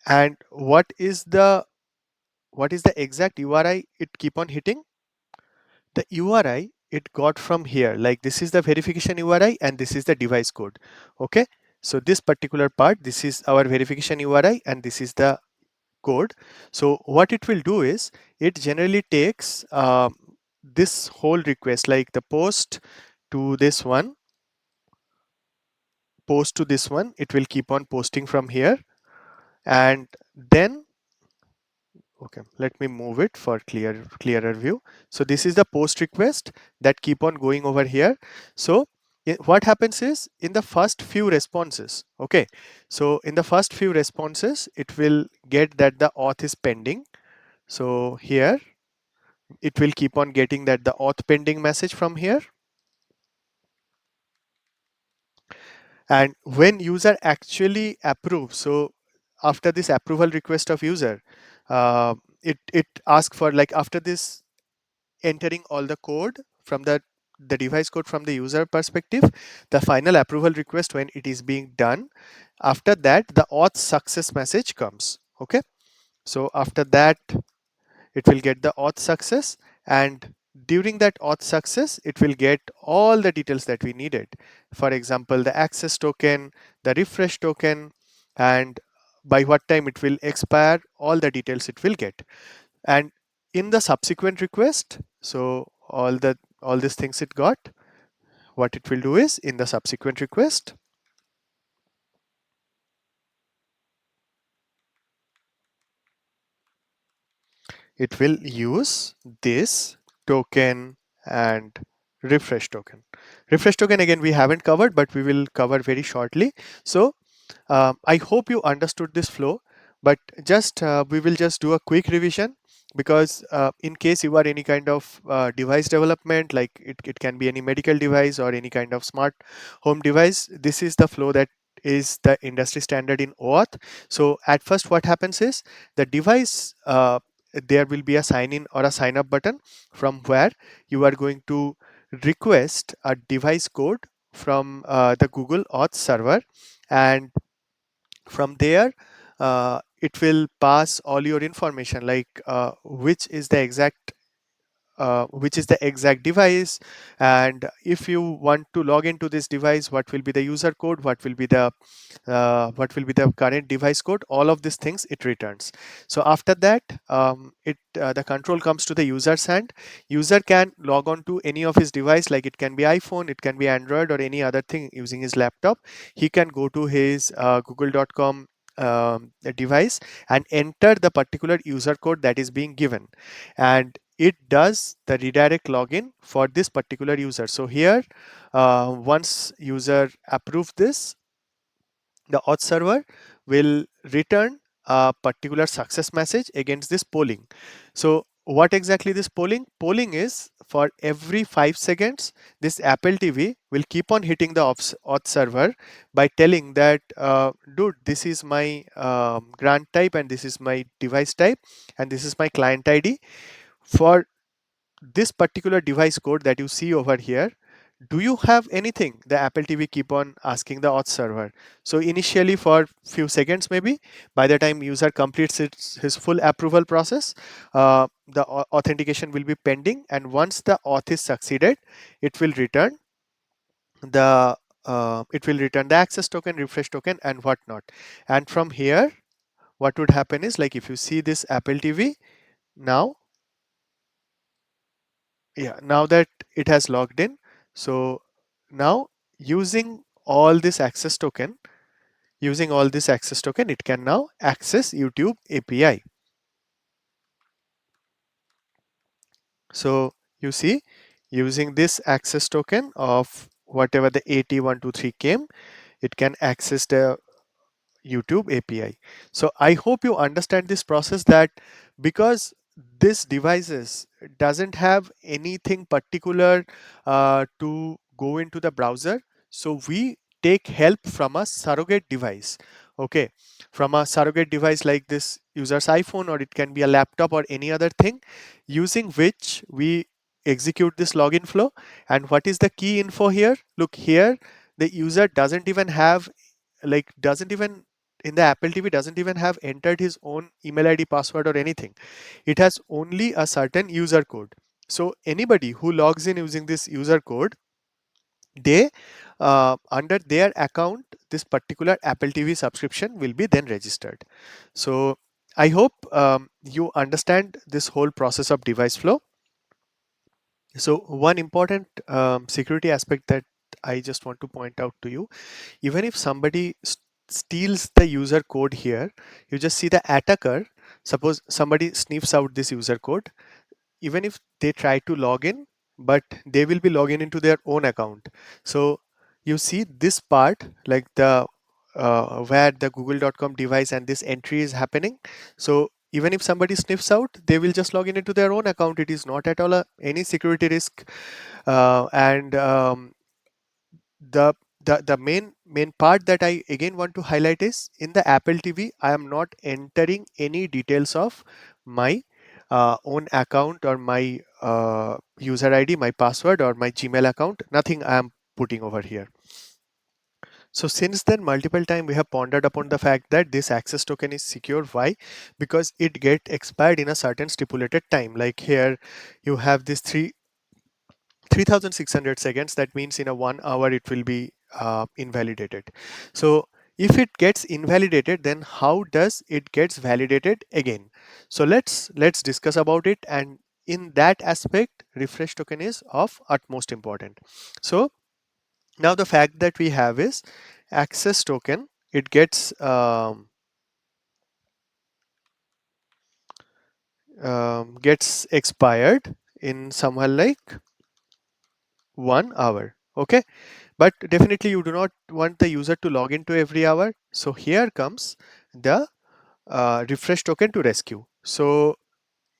S1: And what is the exact URI it keep on hitting? The URI it got from here, like this is the verification URI and this is the device code. Okay, so this particular part, this is our verification URI and this is the code. So what it will do is it generally takes this whole request, like the to this one post to this one, it will keep on posting from here. And then okay, let me move it for clearer view. So this is the post request that keep on going over here. So what happens is in the first few responses, okay, so in the first few responses it will get that the auth is pending. So here it will keep on getting that the auth pending message from here. And when user actually approves, so after this approval request of user, it asks for, like after this entering all the code from the device code from the user perspective, the final approval request when it is being done, after that the auth success message comes. Okay, so after that it will get the auth success, and during that auth success it will get all the details that we needed. For example, the access token, the refresh token, and by what time it will expire, all the details it will get. And in the subsequent request, so all these things it got, what it will do is in the subsequent request it will use this token and refresh token. Refresh token again we haven't covered, but we will cover very shortly. So I hope you understood this flow, but just we will just do a quick revision, because in case you are any kind of device development, like it can be any medical device or any kind of smart home device, this is the flow that is the industry standard in OAuth. So at first what happens is the device, there will be a sign in or a sign up button from where you are going to request a device code from the Google Auth server, and from there it will pass all your information, like which is the exact device, and if you want to log into this device, what will be the user code, what will be the current device code, all of these things it returns. So after that, it the control comes to the user's hand. User can log on to any of his device, like it can be iPhone, it can be Android, or any other thing using his laptop. He can go to his google.com device and enter the particular user code that is being given, and it does the redirect login for this particular user. So here, once user approve this, the auth server will return a particular success message against this polling. So what exactly this polling is, for every 5 seconds this Apple TV will keep on hitting the auth server by telling that, dude, this is my grant type, and this is my device type, and this is my client ID. For this particular device code that you see over here, do you have anything? The Apple TV keep on asking the auth server. So initially for few seconds, maybe by the time user completes his full approval process, the authentication will be pending, and once the auth is succeeded, it will return the access token, refresh token, and whatnot. And from here, what would happen is, like, if you see this Apple TV now, yeah, now that it has logged in, so now using all this access token it can now access YouTube API. So you see, using this access token of whatever the AT123 came, it can access the YouTube API. So I hope you understand this process, that because this devices doesn't have anything particular to go into the browser, so we take help from a surrogate device. Okay, from a surrogate device like this user's iPhone, or it can be a laptop or any other thing, using which we execute this login flow. And what is the key info here? Look here, the user doesn't even have, doesn't even, in the Apple TV, doesn't even have entered his own email ID, password, or anything. It has only a certain user code. So anybody who logs in using this user code, they under their account, this particular Apple TV subscription will be then registered. So I hope you understand this whole process of device flow. So one important security aspect that I just want to point out to you, even if somebody steals the user code here, you just see the attacker. Suppose somebody sniffs out this user code, even if they try to log in, but they will be logging into their own account. So you see this part, like the where the google.com device and this entry is happening. So even if somebody sniffs out, they will just log in into their own account. It is not at all any security risk. And the the main part that I again want to highlight is, in the Apple TV, I am not entering any details of my own account, or my user ID, my password, or my Gmail account. Nothing I am putting over here. So since then, multiple time we have pondered upon the fact that this access token is secure. Why? Because it get expired in a certain stipulated time. Like here, you have this 3600 seconds. That means in a 1 hour it will be invalidated. So if it gets invalidated, then how does it gets validated again? So let's discuss about it, and in that aspect, refresh token is of utmost important. So now the fact that we have is access token, it gets expired in somewhere like 1 hour. Okay, but definitely you do not want the user to log into every hour. So here comes the refresh token to rescue. So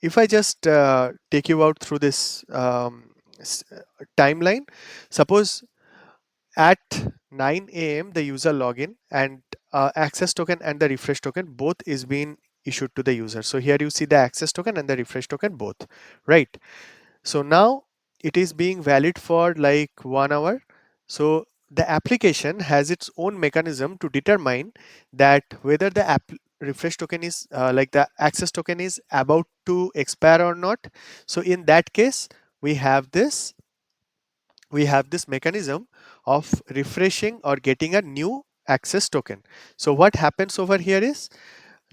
S1: if I just take you out through this timeline, suppose at 9 a.m. the user login and access token and the refresh token both is being issued to the user. So here you see the access token and the refresh token both, right? So now it is being valid for like 1 hour. So the application has its own mechanism to determine that whether the app refresh token is like the access token is about to expire or not. So in that case, we have this we have this mechanism of refreshing or getting a new access token. So what happens over here is,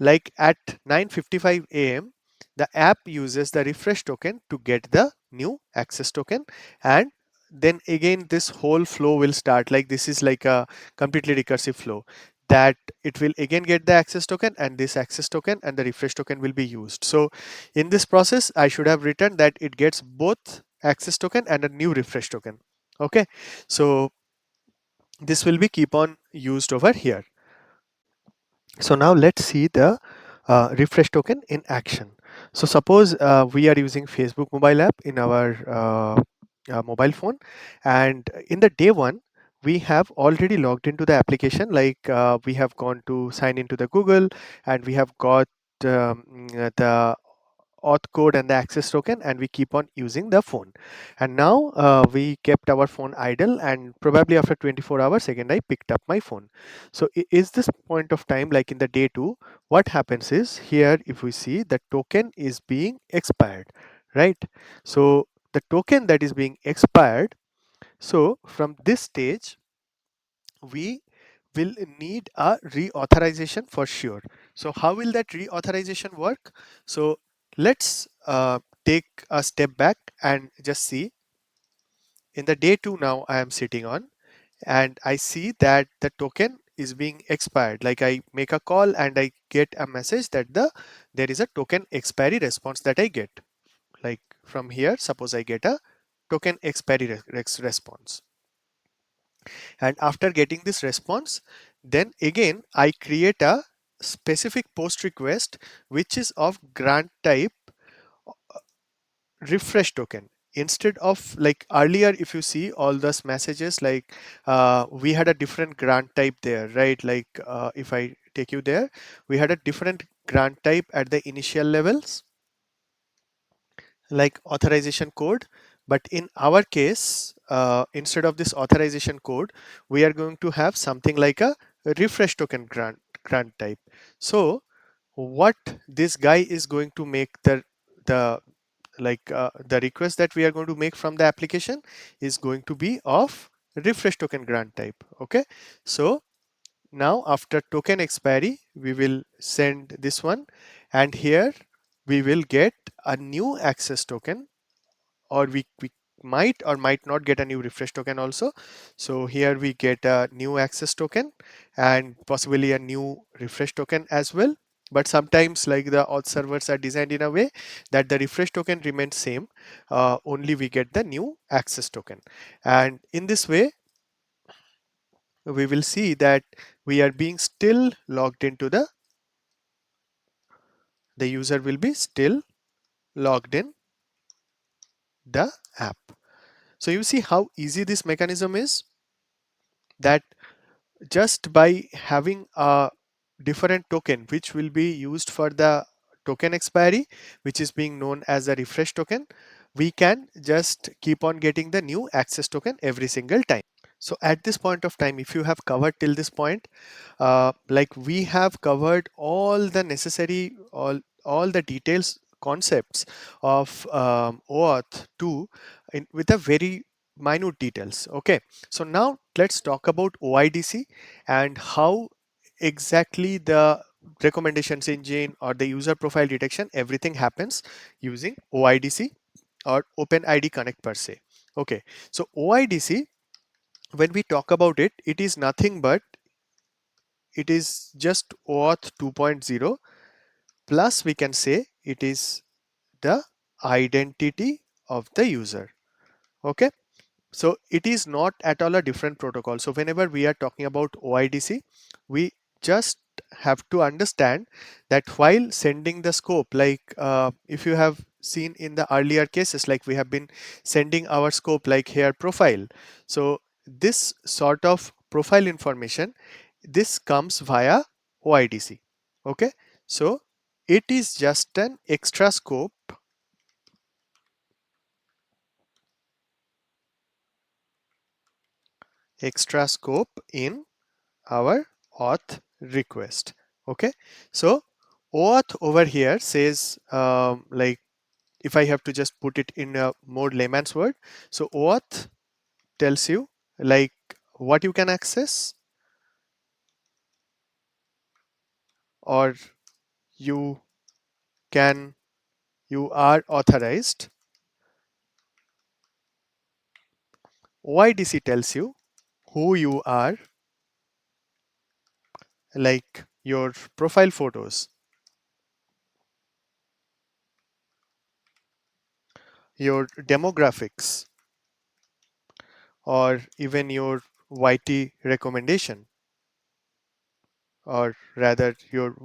S1: like at 9:55 a.m. the app uses the refresh token to get the new access token, and then again this whole flow will start. Like this is like a completely recursive flow, that it will again get the access token, and this access token and the refresh token will be used. So in this process I should have written that it gets both access token and a new refresh token. Okay, so this will be keep on used over here. So now let's see the refresh token in action. So suppose we are using Facebook mobile app in our mobile phone, and in the day one we have already logged into the application, like we have gone to sign into the Google, and we have got the auth code and the access token, and we keep on using the phone. And now we kept our phone idle, and probably after 24 hours again I picked up my phone. So is this point of time, like in the day two, what happens is, here if we see the token is being expired, right? So the token that is being expired, so from this stage we will need a reauthorization for sure. So how will that reauthorization work? So let's take a step back and just see. In the day two now I am sitting on, and I see that the token is being expired. Like I make a call and I get a message that there is a token expiry response that I get. Like from here, suppose I get a token expiry response. And after getting this response, then again I create a specific post request which is of grant type refresh token. Instead of, like earlier, if you see all those messages, like we had a different grant type there, right? Like if I take you there, we had a different grant type at the initial levels, like authorization code. But in our case, instead of this authorization code, we are going to have something like a refresh token grant type. So what this guy is going to make the the request that we are going to make from the application is going to be of refresh token grant type. Okay, so now after token expiry we will send this one, and here we will get a new access token, or we might or might not get a new refresh token also. So here we get a new access token and possibly a new refresh token as well. But sometimes, like the auth servers are designed in a way that the refresh token remains same, only we get the new access token. And in this way we will see that we are being still logged into the user will be still logged in the app. So you see how easy this mechanism is, that just by having a different token which will be used for the token expiry, which is being known as a refresh token, we can just keep on getting the new access token every single time. So at this point of time, if you have covered till this point, like we have covered all the necessary, all the details concepts of OAuth 2 with a very minute details. Okay, so now let's talk about OIDC and how exactly the recommendations engine or the user profile detection, everything happens using OIDC or OpenID Connect per se. Okay, so OIDC, when we talk about it, it is nothing but it is just OAuth 2.0 plus we can say it is the identity of the user. Okay, so it is not at all a different protocol. So whenever we are talking about OIDC, we just have to understand that while sending the scope, like if you have seen in the earlier cases, like we have been sending our scope like here profile. So this sort of profile information, this comes via OIDC. Okay, so it is just an extra scope in our auth request. Okay, so OAuth over here says like, if I have to just put it in a more layman's word, so OAuth tells you like what you can access, or you can you are authorized. OIDC tells you who you are, like your profile photos, your demographics, or even your YT recommendation, or rather your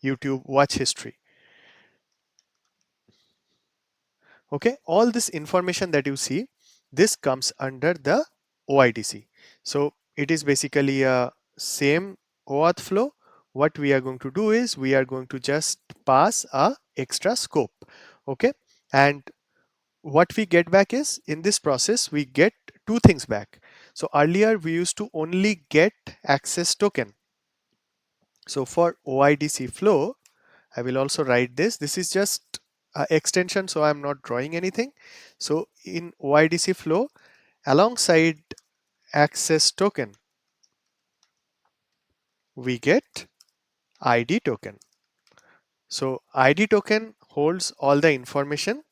S1: YouTube watch history. Okay, all this information that you see, this comes under the OIDC. So it is basically a same OAuth flow. What we are going to do is we are going to just pass a extra scope. Okay, and what we get back is, in this process we get two things back. So earlier we used to only get access token. So for OIDC flow, I will also write this. This is just extension, so I'm not drawing anything. So in OIDC flow, alongside access token, we get ID token. So ID token holds all the information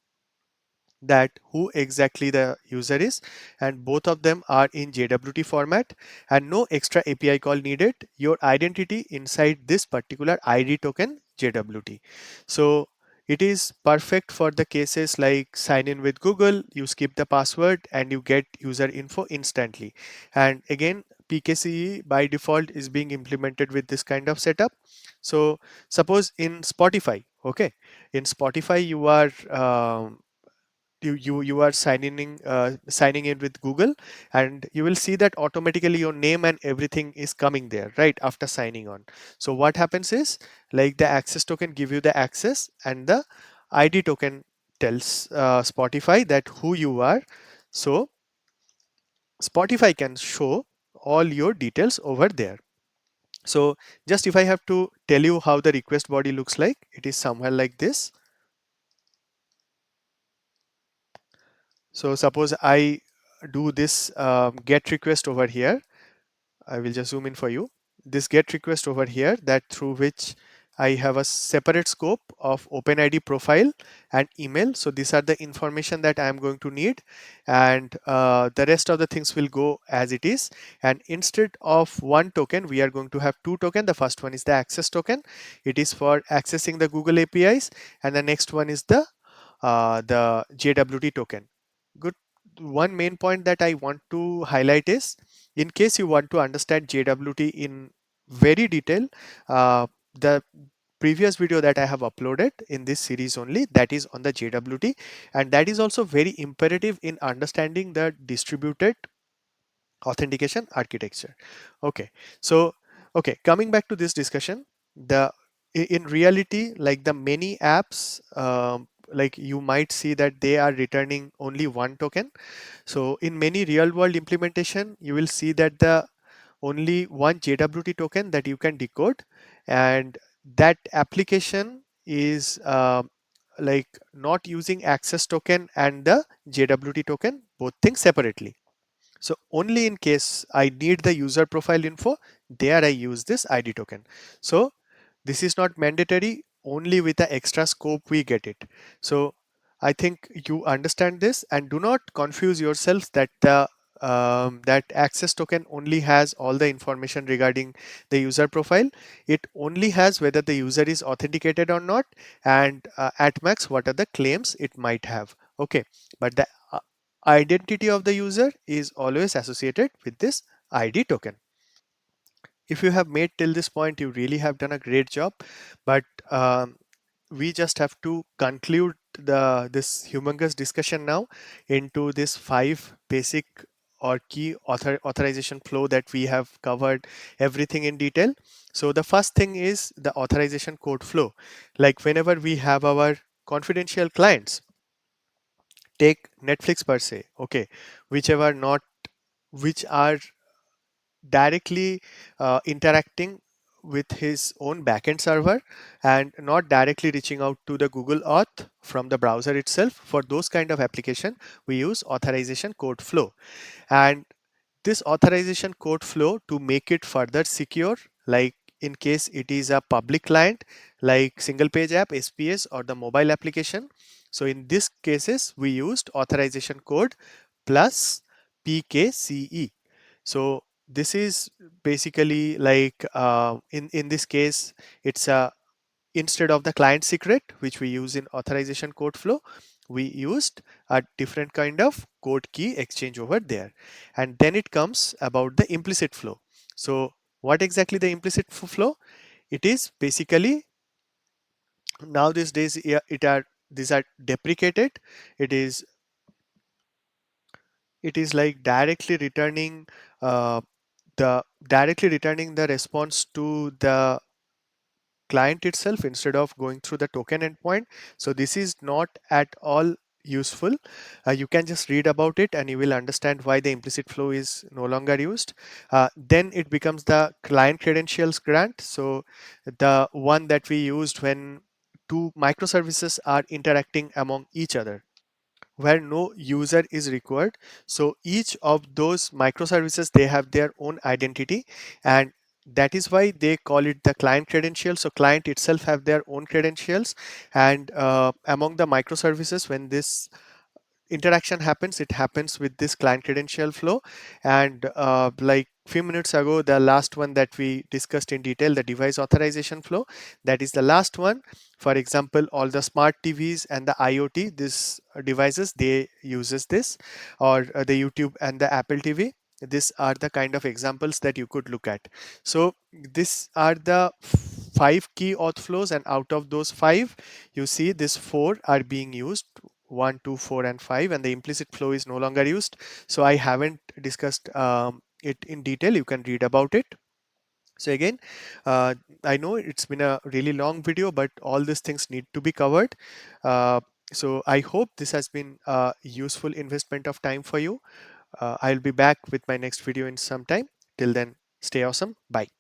S1: that who exactly the user is, and both of them are in JWT format, and no extra API call needed. Your identity inside this particular ID token JWT. So it is perfect for the cases like sign in with Google, you skip the password and you get user info instantly. And again, PKCE by default is being implemented with this kind of setup. So suppose in Spotify, okay, in Spotify you are you are signing in with Google, and you will see that automatically your name and everything is coming there right after signing on. So what happens is, like, the access token give you the access, and the ID token tells Spotify that who you are. So Spotify can show all your details over there. So just if I have to tell you how the request body looks like, it is somewhere like this. So suppose I do this get request over here. I will just zoom in for you. This get request over here, that through which I have a separate scope of OpenID profile and email. So these are the information that I am going to need, and the rest of the things will go as it is. And instead of one token, we are going to have two tokens. The first one is the access token. It is for accessing the Google APIs, and the next one is the JWT token. Good. One main point that I want to highlight is, in case you want to understand JWT in very detail, the previous video that I have uploaded in this series only, that is on the JWT, and that is also very imperative in understanding the distributed authentication architecture. Okay, so okay, coming back to this discussion, the in reality, like the many apps, like you might see that they are returning only one token. So in many real world implementation, you will see that the only one JWT token that you can decode, and that application is like not using access token and the JWT token, both things separately. So only in case I need the user profile info, there I use this ID token. So this is not mandatory, only with the extra scope we get it. So I think you understand this, and do not confuse yourself that the that access token only has all the information regarding the user profile. It only has whether the user is authenticated or not, and at max what are the claims it might have. Okay, but the identity of the user is always associated with this ID token. If you have made till this point, you really have done a great job. But we just have to conclude this humongous discussion now into this 5 basic or key authorization flow that we have covered everything in detail. So the first thing is the authorization code flow. Like whenever we have our confidential clients, take Netflix per se, okay, whichever not which are directly interacting with his own backend server and not directly reaching out to the Google Auth from the browser itself. For those kind of application, we use authorization code flow. And this authorization code flow, to make it further secure, like in case it is a public client like single page app, SPS, or the mobile application, so in this cases we used authorization code plus PKCE. So this is basically like in this case, it's a, instead of the client secret which we use in authorization code flow, we used a different kind of code key exchange over there. And then it comes about the implicit flow. So what exactly the implicit flow? It is basically, now these days, yeah, it are, these are deprecated. it is it is like uh, directly returning the response to the client itself instead of going through the token endpoint. So this is not at all useful. You can just read about it and you will understand why the implicit flow is no longer used. Then it becomes the client credentials grant. So the one that we used when two microservices are interacting among each other, where no user is required. So each of those microservices, they have their own identity, and that is why they call it the client credential. So client itself have their own credentials, and among the microservices, when this interaction happens, it happens with this client credential flow. And like few minutes ago, the last one that we discussed in detail, the device authorization flow, that is the last one. For example, all the smart TVs and the IoT, these devices, they uses this, or the YouTube and the Apple TV. These are the kind of examples that you could look at. So these are the five key auth flows, and out of those five, you see these four are being used, 1, 2, 4, and 5, and the implicit flow is no longer used. So I haven't discussed it in detail. You can read about it. So again, uh, I know it's been a really long video, but all these things need to be covered. Uh, so I hope this has been a useful investment of time for you. I'll be back with my next video in some time. Till then, stay awesome. Bye.